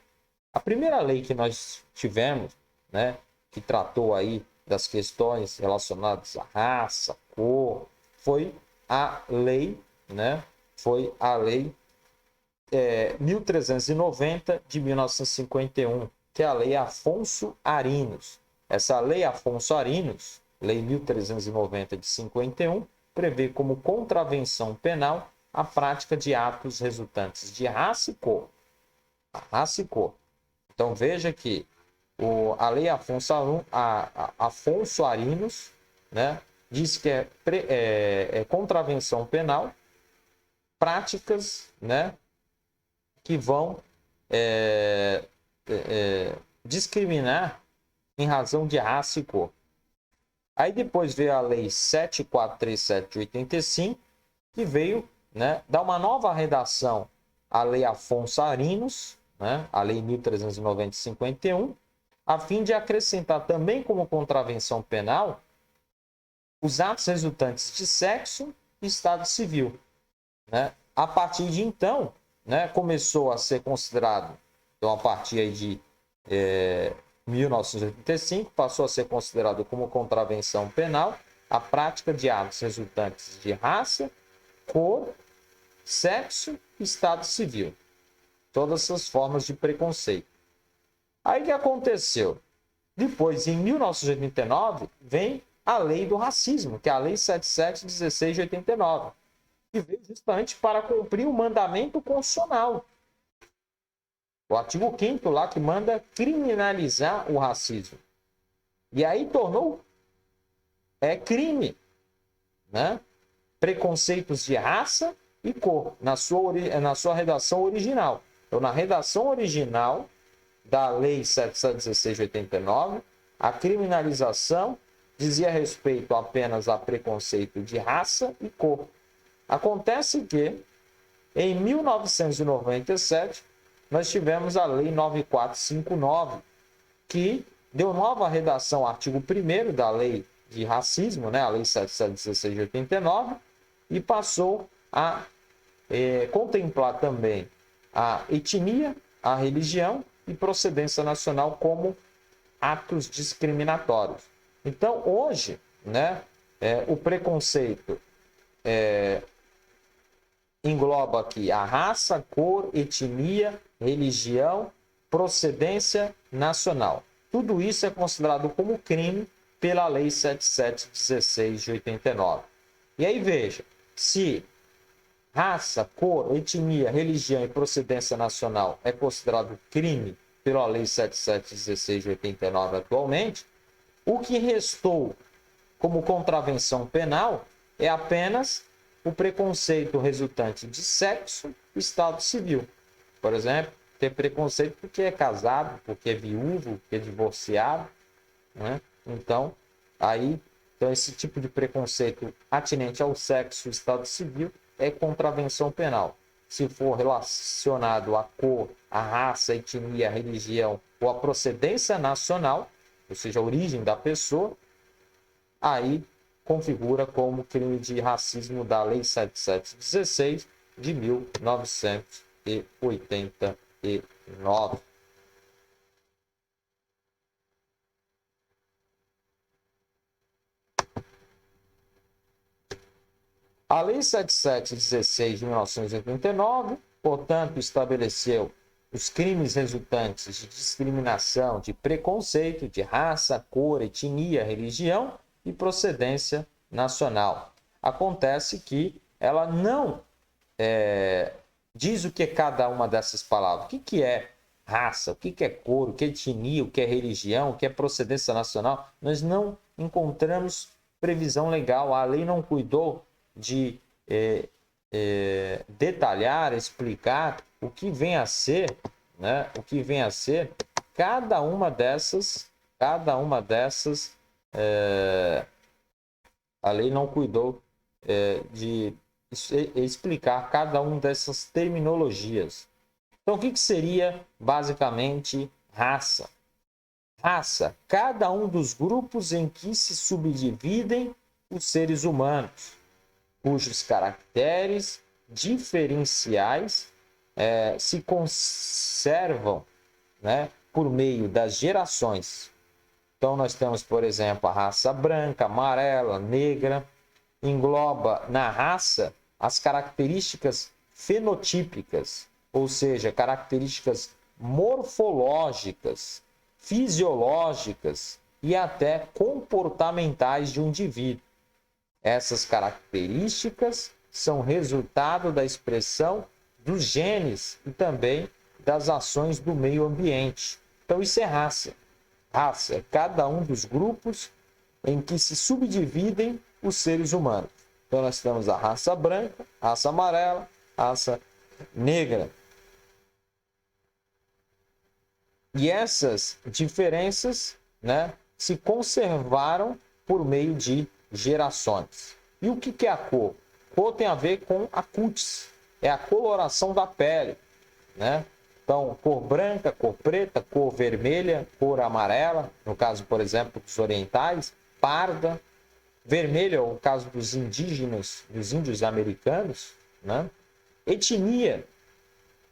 A primeira lei que nós tivemos, né, que tratou aí das questões relacionadas à raça, cor, foi a lei, né, foi a lei 1390 de 1951, que é a Lei Afonso Arinos. Essa Lei Afonso Arinos, Lei 1390 de 51, prevê como contravenção penal a prática de atos resultantes de raça e cor. Raça e cor. Então veja que a Lei Afonso Arinos, né, diz que é contravenção penal práticas, né, que vão discriminar em razão de raça e cor. Aí depois veio a Lei 7437 de 85, que veio, né, dar uma nova redação à Lei Afonso Arinos, né, a Lei 1390 de 51, a fim de acrescentar também como contravenção penal os atos resultantes de sexo e estado civil, né? A partir de então, né, começou a ser considerado, então a partir aí de 1985, passou a ser considerado como contravenção penal a prática de atos resultantes de raça, cor, sexo e estado civil. Todas essas formas de preconceito. Aí o que aconteceu? Depois, em 1989, vem a Lei do Racismo, que é a Lei 7716 de 89, que veio justamente para cumprir o mandamento constitucional. O artigo 5º lá que manda criminalizar o racismo. E aí tornou crime, né, preconceitos de raça e cor na sua redação original. Então, na redação original da Lei 7716 de 89, a criminalização dizia respeito apenas a preconceito de raça e cor. Acontece que, em 1997, nós tivemos a Lei 9459, que deu nova redação ao artigo 1º da Lei de Racismo, né, a Lei 7716 de 89, e passou a contemplar também a etnia, a religião e procedência nacional como atos discriminatórios. Então, hoje, né, o preconceito engloba aqui a raça, cor, etnia, religião, procedência nacional. Tudo isso é considerado como crime pela Lei 7716 de 89. E aí veja, se raça, cor, etnia, religião e procedência nacional é considerado crime pela Lei 7716 de 89 atualmente, o que restou como contravenção penal é apenas o preconceito resultante de sexo e estado civil. Por exemplo, ter preconceito porque é casado, porque é viúvo, porque é divorciado, né? Então, esse tipo de preconceito atinente ao sexo e estado civil é contravenção penal. Se for relacionado à cor, à raça, à etnia, à religião ou à procedência nacional, ou seja, a origem da pessoa, aí configura como crime de racismo da Lei 7716 de 1989. A Lei 7716 de 1989, portanto, estabeleceu os crimes resultantes de discriminação, de preconceito, de raça, cor, etnia, religião e procedência nacional. Acontece que ela não diz o que é cada uma dessas palavras. O que é raça, o que é cor, o que é etnia, o que é religião, o que é procedência nacional? Nós não encontramos previsão legal. A lei não cuidou de detalhar, explicar o que vem a ser, né? O que vem a ser cada uma dessas, a lei não cuidou de explicar cada uma dessas terminologias. Então, o que seria basicamente raça? Raça, cada um dos grupos em que se subdividem os seres humanos, cujos caracteres diferenciais se conservam, né, por meio das gerações. Então, nós temos, por exemplo, a raça branca, amarela, negra. Engloba na raça as características fenotípicas, ou seja, características morfológicas, fisiológicas e até comportamentais de um indivíduo. Essas características são resultado da expressão dos genes e também das ações do meio ambiente. Então, isso é raça. Raça é cada um dos grupos em que se subdividem os seres humanos. Então, nós temos a raça branca, raça amarela, raça negra. E essas diferenças, né, se conservaram por meio de gerações. E o que é a cor? Cor tem a ver com a cutis, é a coloração da pele, né? Então, cor branca, cor preta, cor vermelha, cor amarela, no caso, por exemplo, dos orientais, parda, vermelho é o caso dos indígenas, dos índios americanos, né? Etnia.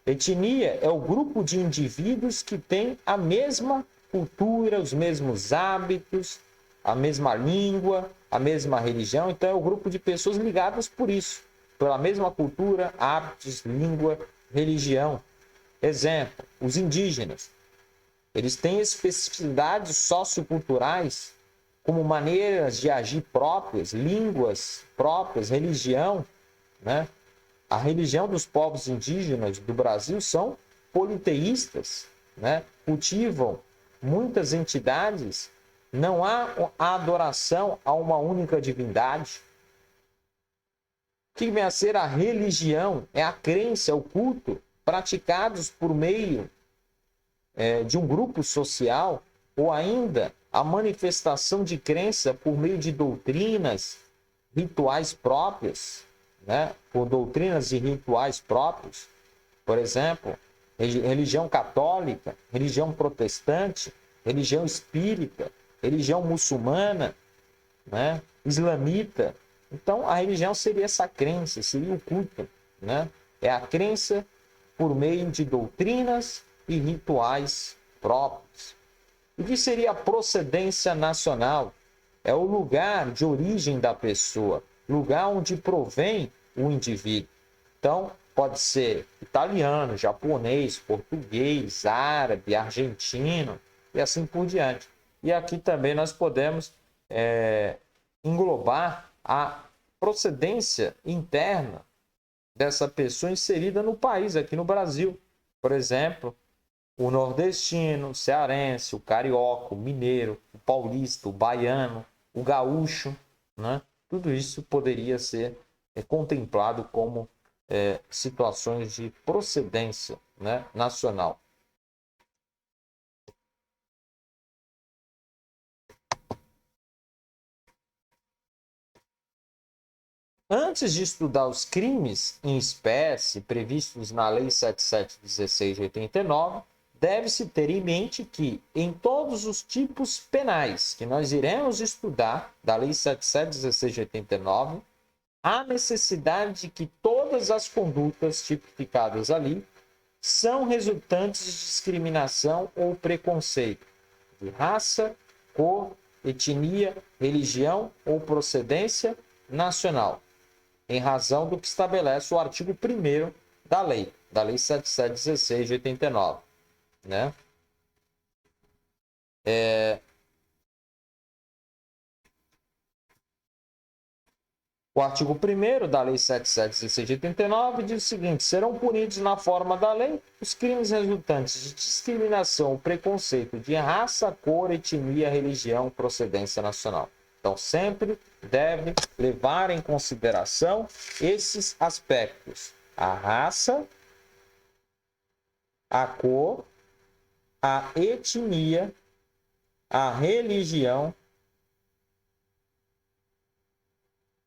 Etnia é o grupo de indivíduos que tem a mesma cultura, os mesmos hábitos, a mesma língua, a mesma religião. Então, é o grupo de pessoas ligadas por isso, pela mesma cultura, hábitos, língua, religião. Exemplo, os indígenas. Eles têm especificidades socioculturais, como maneiras de agir próprias, línguas próprias, religião, né? A religião dos povos indígenas do Brasil são politeístas, né? Cultivam muitas entidades, não há adoração a uma única divindade. O que vem a ser a religião? É a crença, é o culto praticados por meio de um grupo social, ou ainda a manifestação de crença por meio de doutrinas, rituais próprios, né? Por doutrinas e rituais próprios. Por exemplo, religião católica, religião protestante, religião espírita, religião muçulmana, né? Islamita. Então, a religião seria essa crença, seria o culto, né? É a crença por meio de doutrinas e rituais próprios. O que seria a procedência nacional? É o lugar de origem da pessoa, lugar onde provém o indivíduo. Então, pode ser italiano, japonês, português, árabe, argentino e assim por diante. E aqui também nós podemos englobar a procedência interna dessa pessoa inserida no país, aqui no Brasil. Por exemplo, o nordestino, o cearense, o carioca, o mineiro, o paulista, o baiano, o gaúcho, né? Tudo isso poderia ser contemplado como situações de procedência, né, nacional. Antes de estudar os crimes em espécie previstos na Lei 7716 de 89, deve-se ter em mente que, em todos os tipos penais que nós iremos estudar da Lei 7716 de 89, há necessidade de que todas as condutas tipificadas ali são resultantes de discriminação ou preconceito de raça, cor, etnia, religião ou procedência nacional, em razão do que estabelece o artigo 1º da Lei 7716 de 89. Né? O artigo 1º da Lei 7716 de 89 diz o seguinte: serão punidos na forma da lei os crimes resultantes de discriminação ou preconceito de raça, cor, etnia, religião, procedência nacional. Então, sempre deve levar em consideração esses aspectos: a raça, a cor, a etnia, a religião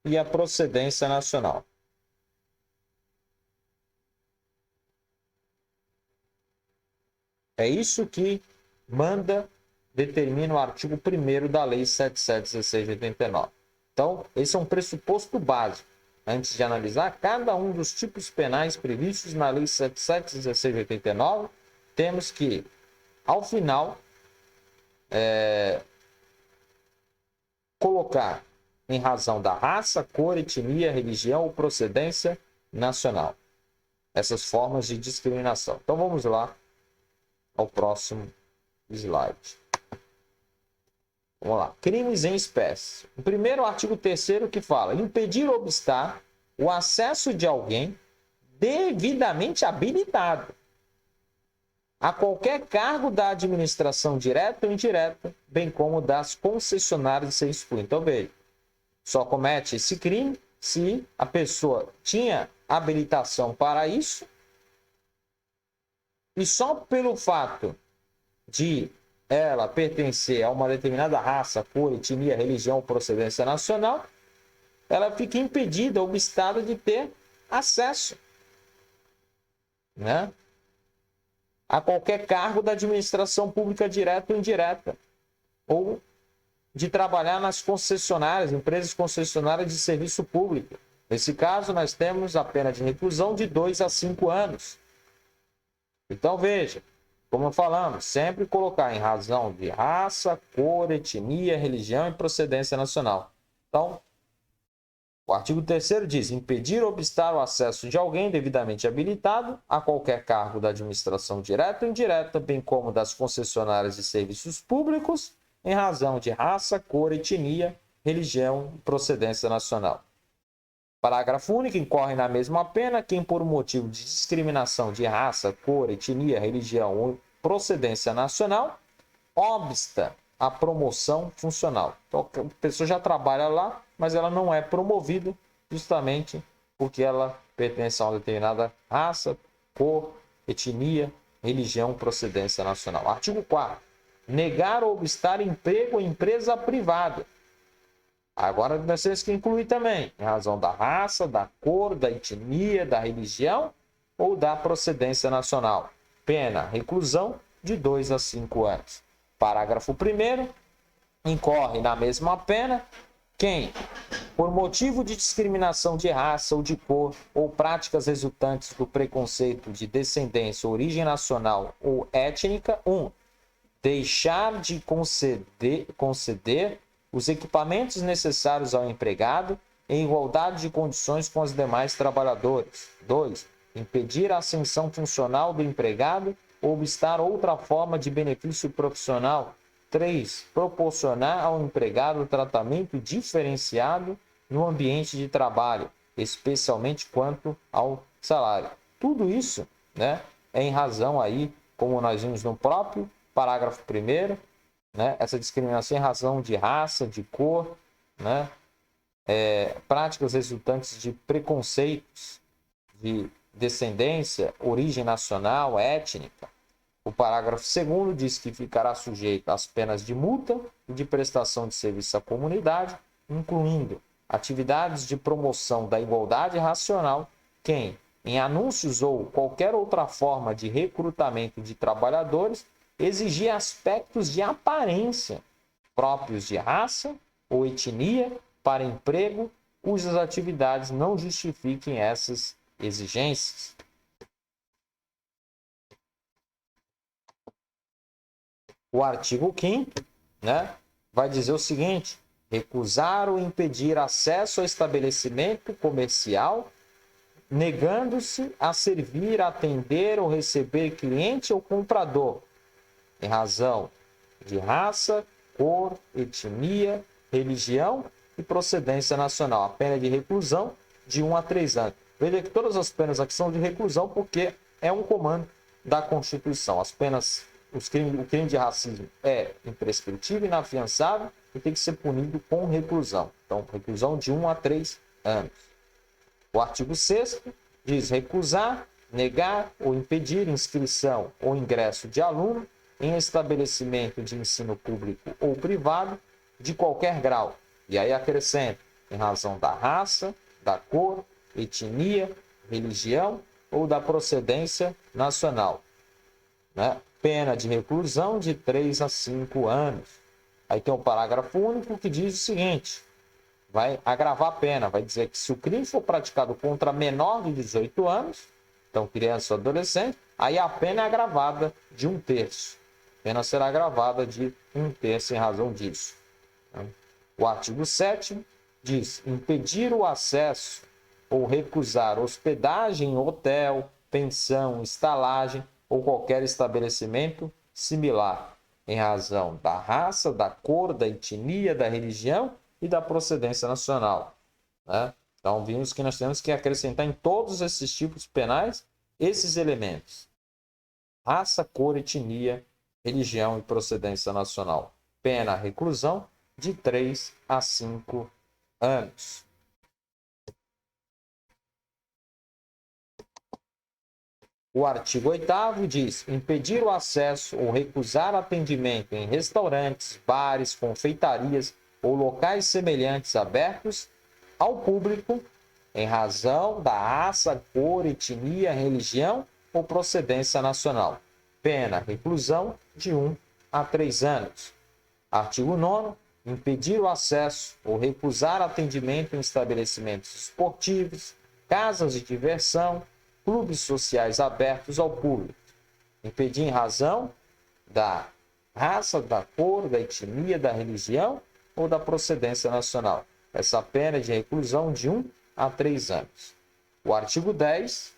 e a procedência nacional. É isso que determina o artigo 1º da Lei 7716 de 89. Então, esse é um pressuposto básico. Antes de analisar cada um dos tipos penais previstos na Lei 7716 de 89, temos que, ao final, colocar em razão da raça, cor, etnia, religião ou procedência nacional. Essas formas de discriminação. Então vamos lá ao próximo slide. Vamos lá. Crimes em espécie. O primeiro, artigo 3º, que fala: impedir ou obstar o acesso de alguém devidamente habilitado a qualquer cargo da administração direta ou indireta, bem como das concessionárias de serviço público. Então veja, só comete esse crime se a pessoa tinha habilitação para isso e só pelo fato de ela pertencer a uma determinada raça, cor, etnia, religião, procedência nacional, ela fica impedida, obstada de ter acesso, né, a qualquer cargo da administração pública direta ou indireta, ou de trabalhar nas concessionárias, empresas concessionárias de serviço público. Nesse caso, nós temos a pena de reclusão de 2 a 5 anos. Então, veja, como falamos, sempre colocar em razão de raça, cor, etnia, religião e procedência nacional. Então, o artigo 3º diz: impedir ou obstar o acesso de alguém devidamente habilitado a qualquer cargo da administração direta ou indireta, bem como das concessionárias de serviços públicos, em razão de raça, cor, etnia, religião e procedência nacional. Parágrafo único. Incorre na mesma pena quem, por motivo de discriminação de raça, cor, etnia, religião ou procedência nacional, obsta a promoção funcional. Então, a pessoa já trabalha lá, mas ela não é promovida justamente porque ela pertence a uma determinada raça, cor, etnia, religião, procedência nacional. Artigo 4º. Negar ou obstar emprego em empresa privada. Agora nós temos que incluir também, em razão da raça, da cor, da etnia, da religião ou da procedência nacional. Pena, reclusão de 2 a 5 anos. Parágrafo 1º. Incorre na mesma pena quem, por motivo de discriminação de raça ou de cor ou práticas resultantes do preconceito de descendência, origem nacional ou étnica, 1. Deixar de conceder os equipamentos necessários ao empregado em igualdade de condições com os demais trabalhadores. 2. Impedir a ascensão funcional do empregado ou obstar outra forma de benefício profissional. 3. Proporcionar ao empregado tratamento diferenciado no ambiente de trabalho, especialmente quanto ao salário. Tudo isso, né, é em razão aí, como nós vimos no próprio parágrafo 1º, né, essa discriminação em razão de raça, de cor, né, práticas resultantes de preconceitos de descendência, origem nacional, étnica. O parágrafo 2º diz que ficará sujeito às penas de multa e de prestação de serviço à comunidade, incluindo atividades de promoção da igualdade racial, quem, em anúncios ou qualquer outra forma de recrutamento de trabalhadores, exigir aspectos de aparência próprios de raça ou etnia para emprego cujas atividades não justifiquem essas exigências. O artigo 5º, né, vai dizer o seguinte: recusar ou impedir acesso ao estabelecimento comercial, negando-se a servir, atender ou receber cliente ou comprador, em razão de raça, cor, etnia, religião e procedência nacional. A pena de reclusão de 1 a 3 anos. Veja que todas as penas aqui são de reclusão porque é um comando da Constituição. As penas, o crime de racismo é imprescritível, inafiançável e tem que ser punido com reclusão. Então, reclusão de 1 a 3 anos. O artigo 6º diz recusar, negar ou impedir inscrição ou ingresso de aluno em estabelecimento de ensino público ou privado de qualquer grau. E aí acrescenta, em razão da raça, da cor, etnia, religião ou da procedência nacional. Né? Pena de reclusão de 3 a 5 anos. Aí tem um parágrafo único que diz o seguinte, vai agravar a pena, vai dizer que se o crime for praticado contra menor de 18 anos, então criança ou adolescente, aí a pena é agravada de 1/3. A pena será agravada de 1/3 em razão disso. O artigo 7º diz impedir o acesso ou recusar hospedagem em hotel, pensão, estalagem ou qualquer estabelecimento similar, em razão da raça, da cor, da etnia, da religião e da procedência nacional. Né? Então, vimos que nós temos que acrescentar em todos esses tipos penais esses elementos. Raça, cor, etnia, religião e procedência nacional. Pena reclusão de 3 a 5 anos. O artigo 8º diz impedir o acesso ou recusar atendimento em restaurantes, bares, confeitarias ou locais semelhantes abertos ao público em razão da raça, cor, etnia, religião ou procedência nacional. Pena reclusão de 1 a 3 anos. Artigo 9º impedir o acesso ou recusar atendimento em estabelecimentos esportivos, casas de diversão, clubes sociais abertos ao público. Impedir em razão da raça, da cor, da etnia, da religião ou da procedência nacional. Essa pena é de reclusão de 1 a 3 anos. O artigo 10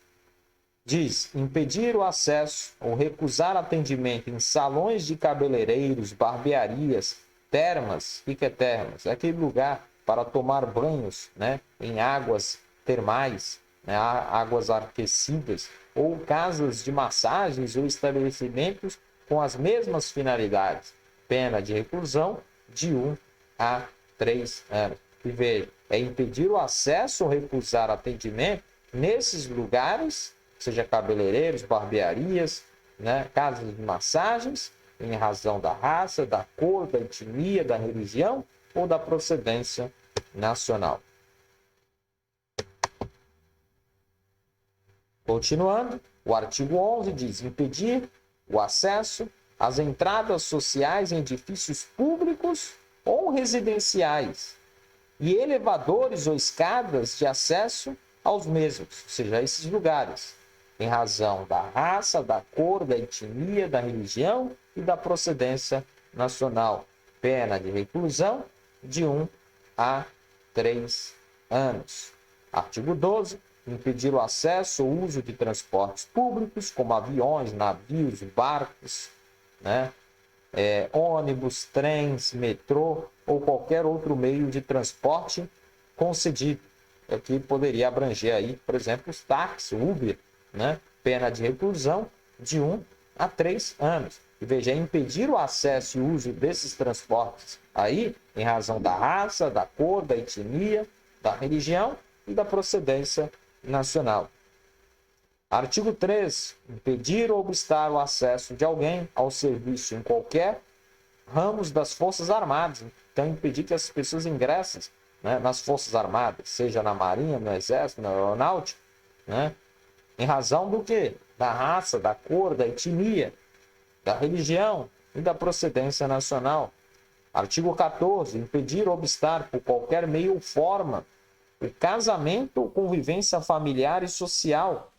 diz impedir o acesso ou recusar atendimento em salões de cabeleireiros, barbearias, termas, termas, é aquele lugar para tomar banhos, né, em águas termais, né, águas aquecidas, ou casas de massagens ou estabelecimentos com as mesmas finalidades. Pena de reclusão de 1 a 3 anos. E veja, é impedir o acesso ou recusar atendimento nesses lugares, seja cabeleireiros, barbearias, né, casas de massagens, em razão da raça, da cor, da etnia, da religião ou da procedência nacional. Continuando, o artigo 11 diz impedir o acesso às entradas sociais em edifícios públicos ou residenciais e elevadores ou escadas de acesso aos mesmos, ou seja, a esses lugares, em razão da raça, da cor, da etnia, da religião e da procedência nacional. Pena de reclusão de 1 a 3 anos. Artigo 12. Impedir o acesso ou uso de transportes públicos, como aviões, navios, barcos, né? Ônibus, trens, metrô ou qualquer outro meio de transporte concedido. Aqui poderia abranger aí, por exemplo, os táxis, Uber, né? Pena de reclusão de 1 a 3 anos. E veja, impedir o acesso e uso desses transportes aí, em razão da raça, da cor, da etnia, da religião e da procedência nacional. Artigo 3. Impedir ou obstar o acesso de alguém ao serviço em qualquer ramos das Forças Armadas. Então, impedir que as pessoas ingressem, né, nas Forças Armadas, seja na Marinha, no Exército, na Aeronáutica, né, em razão do quê? Da raça, da cor, da etnia, da religião e da procedência nacional. Artigo 14. Impedir ou obstar por qualquer meio ou forma o casamento ou convivência familiar e social,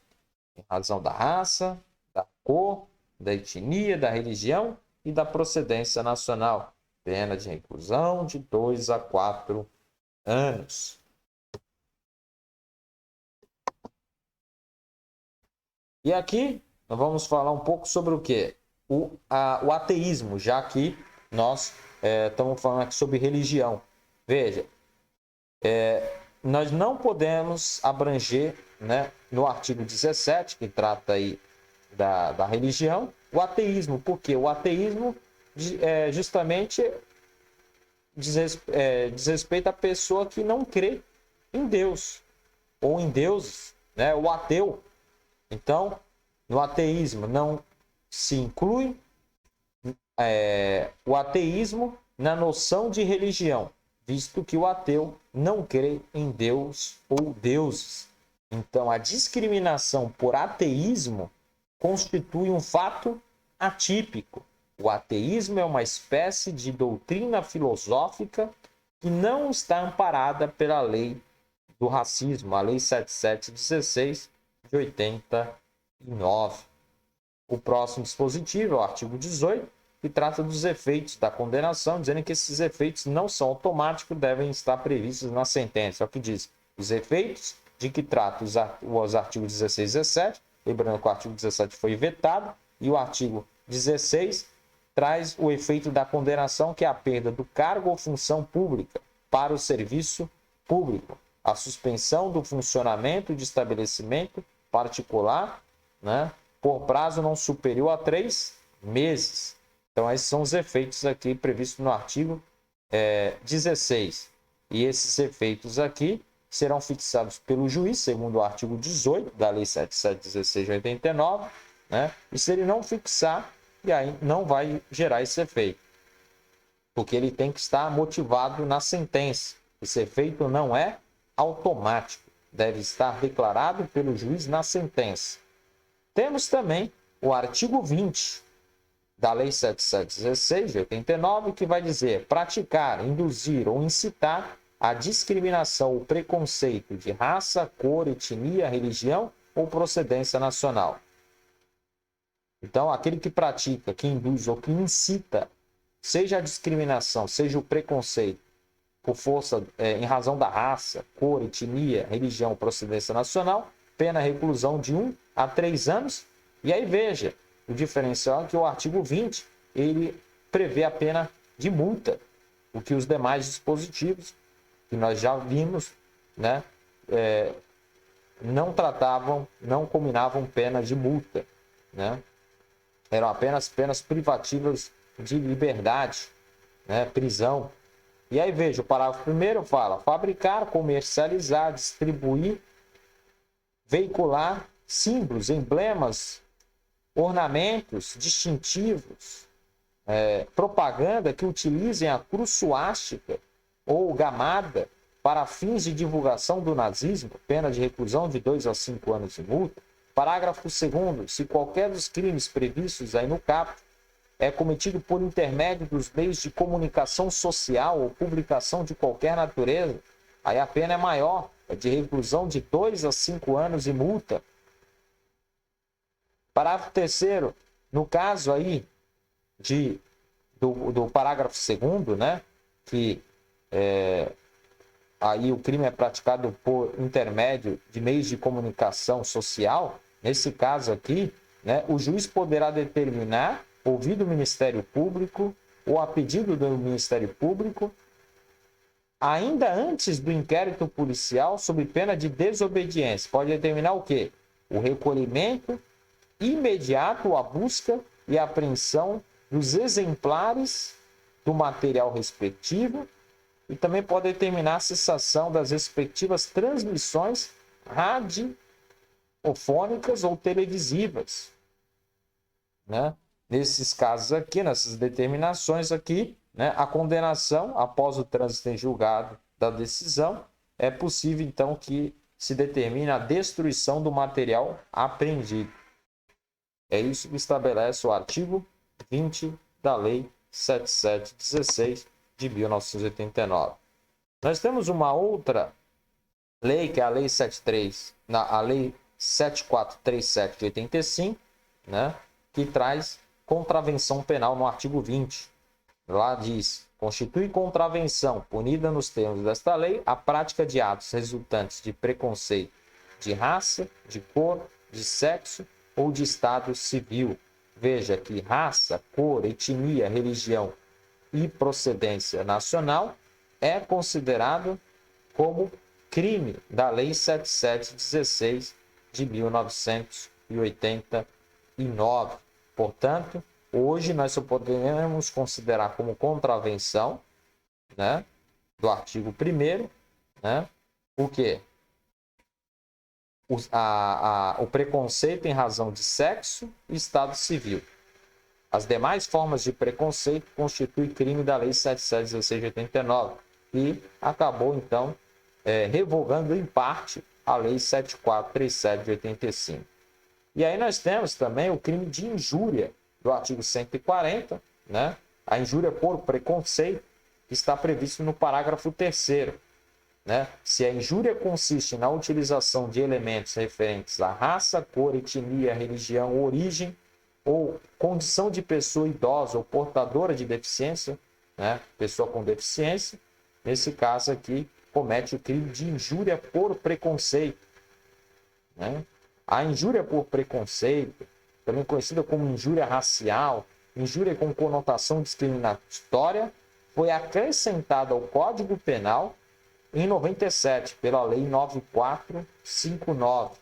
em razão da raça, da cor, da etnia, da religião e da procedência nacional. Pena de reclusão de 2 a 4 anos. E aqui nós vamos falar um pouco sobre o quê? O ateísmo, já que nós estamos falando aqui sobre religião. Veja, Nós não podemos abranger, né, no artigo 17, que trata aí da religião, o ateísmo, porque o ateísmo justamente diz respeito à pessoa que não crê em Deus ou em deuses, né? O ateu. Então, no ateísmo não se inclui o ateísmo na noção de religião, visto que o ateu não crê em Deus ou deuses. Então, a discriminação por ateísmo constitui um fato atípico. O ateísmo é uma espécie de doutrina filosófica que não está amparada pela lei do racismo, a Lei 7716 de 89. O próximo dispositivo é o artigo 18, que trata dos efeitos da condenação, dizendo que esses efeitos não são automáticos, devem estar previstos na sentença. É o que diz: os efeitos de que trata os artigos 16 e 17, lembrando que o artigo 17 foi vetado, e o artigo 16 traz o efeito da condenação, que é a perda do cargo ou função pública para o serviço público, a suspensão do funcionamento de estabelecimento particular, né, por prazo não superior a 3 meses. Então, esses são os efeitos aqui previstos no artigo 16. E esses efeitos aqui serão fixados pelo juiz, segundo o artigo 18 da Lei 7716 de 89, né? E se ele não fixar, e aí não vai gerar esse efeito, porque ele tem que estar motivado na sentença. Esse efeito não é automático, deve estar declarado pelo juiz na sentença. Temos também o artigo 20 da Lei 7716 de 89, que vai dizer: praticar, induzir ou incitar a discriminação ou preconceito de raça, cor, etnia, religião ou procedência nacional. Então, aquele que pratica, que induz ou que incita, seja a discriminação, seja o preconceito, por força, em razão da raça, cor, etnia, religião, procedência nacional, pena reclusão de 1 a 3 anos. E aí veja, o diferencial é que o artigo 20, ele prevê a pena de multa, o que os demais dispositivos, que nós já vimos, né, não combinavam pena de multa, né? Eram apenas penas privativas de liberdade, né, prisão. E aí veja, o parágrafo 1º fala: fabricar, comercializar, distribuir, veicular símbolos, emblemas, ornamentos distintivos, propaganda que utilizem a cruz suástica ou gamada para fins de divulgação do nazismo, pena de reclusão de 2 a 5 anos de multa. Parágrafo 2º, se qualquer dos crimes previstos aí no caput é cometido por intermédio dos meios de comunicação social ou publicação de qualquer natureza, aí a pena é maior, é de reclusão de 2 a 5 anos e multa. Parágrafo 3º, no caso aí do parágrafo 2º, né, que aí o crime é praticado por intermédio de meios de comunicação social, nesse caso aqui, né, o juiz poderá determinar, ouvido o Ministério Público ou a pedido do Ministério Público, ainda antes do inquérito policial, sob pena de desobediência. Pode determinar o quê? O recolhimento imediato, a busca e a apreensão dos exemplares do material respectivo, e também pode determinar a cessação das respectivas transmissões radiofônicas ou televisivas, né? Nesses casos aqui, nessas determinações aqui, né, a condenação, após o trânsito em julgado da decisão, é possível, então, que se determine a destruição do material apreendido. É isso que estabelece o artigo 20 da Lei 7716 de 1989. Nós temos uma outra lei, que é a Lei 7437 de 85, né, que traz contravenção penal no artigo 20. Lá diz: constitui contravenção punida nos termos desta lei a prática de atos resultantes de preconceito de raça, de cor, de sexo ou de estado civil. Veja que raça, cor, etnia, religião e procedência nacional é considerado como crime da Lei 7716 de 1989. Portanto, hoje nós só podemos considerar como contravenção, né, do artigo 1º, né, o quê? O preconceito em razão de sexo e estado civil. As demais formas de preconceito constituem crime da Lei 7716 de 89 e acabou, então, revogando em parte a Lei 7437 de 85. E aí nós temos também o crime de injúria do artigo 140, né? A injúria por preconceito está previsto no parágrafo 3º. Né? Se a injúria consiste na utilização de elementos referentes à raça, cor, etnia, religião, origem ou condição de pessoa idosa ou portadora de deficiência, né? Pessoa com deficiência, nesse caso aqui, comete o crime de injúria por preconceito. Né? A injúria por preconceito, também conhecida como injúria racial, injúria com conotação discriminatória, foi acrescentada ao Código Penal em 97, pela Lei 9459.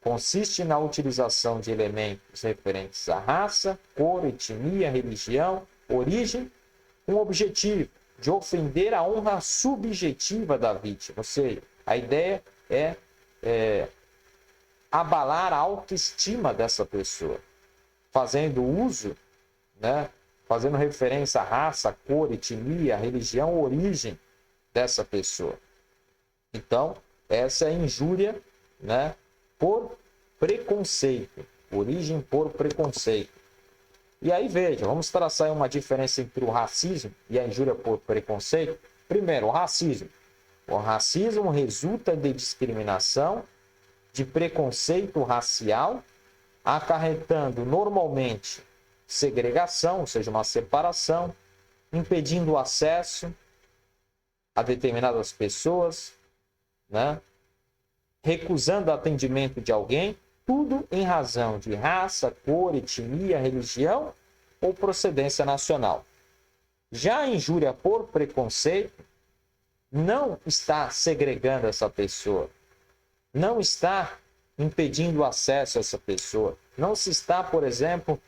Consiste na utilização de elementos referentes à raça, cor, etnia, religião, origem, com o objetivo de ofender a honra subjetiva da vítima. Ou seja, a ideia é abalar a autoestima dessa pessoa, fazendo uso, né, fazendo referência à raça, cor, etnia, religião, origem dessa pessoa. Então, essa é a injúria, né, por preconceito, origem por preconceito. E aí, veja, vamos traçar uma diferença entre o racismo e a injúria por preconceito. Primeiro, o racismo. O racismo resulta de discriminação, de preconceito racial, acarretando normalmente segregação, ou seja, uma separação, impedindo o acesso a determinadas pessoas, né? Recusando o atendimento de alguém, tudo em razão de raça, cor, etnia, religião ou procedência nacional. Já a injúria por preconceito não está segregando essa pessoa, não está impedindo o acesso a essa pessoa, não se está, por exemplo,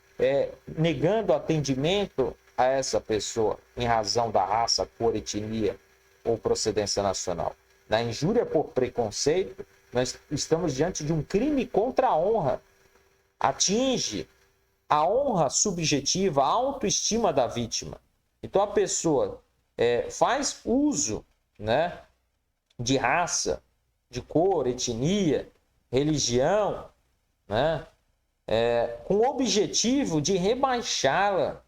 negando atendimento a essa pessoa em razão da raça, cor, etnia ou procedência nacional. Na injúria por preconceito, nós estamos diante de um crime contra a honra. Atinge a honra subjetiva, a autoestima da vítima. Então a pessoa faz uso, né, de raça, de cor, etnia, religião, né, com o objetivo de rebaixá-la,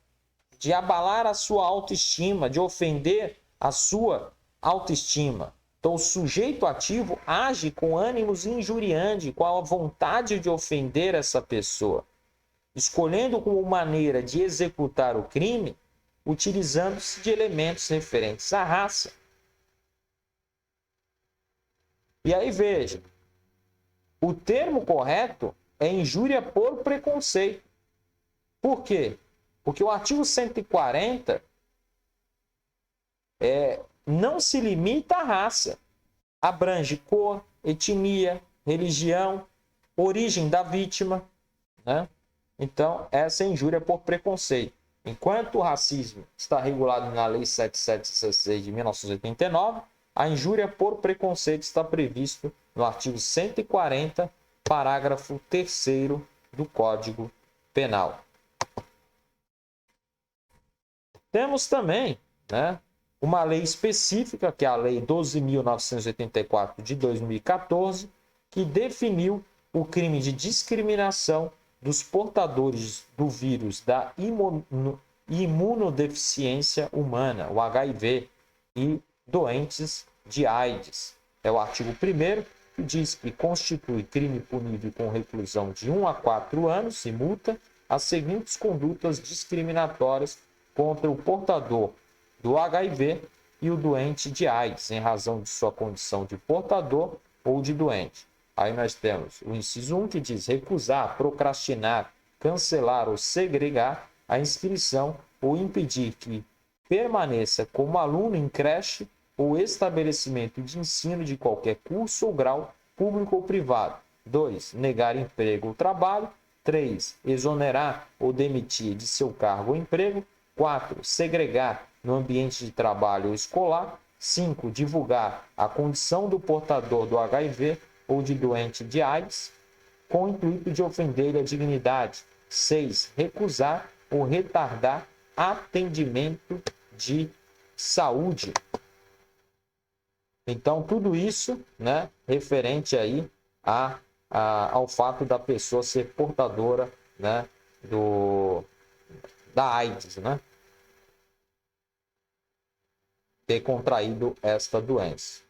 de abalar a sua autoestima, de ofender a sua autoestima. Então, o sujeito ativo age com ânimos injuriantes, com a vontade de ofender essa pessoa, escolhendo como maneira de executar o crime, utilizando-se de elementos referentes à raça. E aí, veja, o termo correto é injúria por preconceito. Por quê? Porque o artigo 140 não se limita à raça. Abrange cor, etnia, religião, origem da vítima, né? Então, essa é injúria por preconceito. Enquanto o racismo está regulado na Lei 7716 de 1989, a injúria por preconceito está previsto no artigo 140, parágrafo 3º do Código Penal. Temos também, né, uma lei específica, que é a Lei 12.984 de 2014, que definiu o crime de discriminação dos portadores do vírus da imunodeficiência humana, o HIV, e doentes de AIDS. É o artigo 1º, que diz que constitui crime punível com reclusão de 1 a 4 anos e multa as seguintes condutas discriminatórias contra o portador do HIV e o doente de AIDS, em razão de sua condição de portador ou de doente. Aí nós temos o inciso 1, que diz recusar, procrastinar, cancelar ou segregar a inscrição ou impedir que permaneça como aluno em creche ou estabelecimento de ensino de qualquer curso ou grau, público ou privado. 2. Negar emprego ou trabalho. 3. Exonerar ou demitir de seu cargo ou emprego. 4. Segregar no ambiente de trabalho ou escolar. 5. Divulgar a condição do portador do HIV ou de doente de AIDS, com o intuito de ofender-lhe a dignidade. 6. Recusar ou retardar atendimento de saúde. Então, tudo isso, né, referente aí ao fato da pessoa ser portadora, né, da AIDS, né, ter contraído esta doença.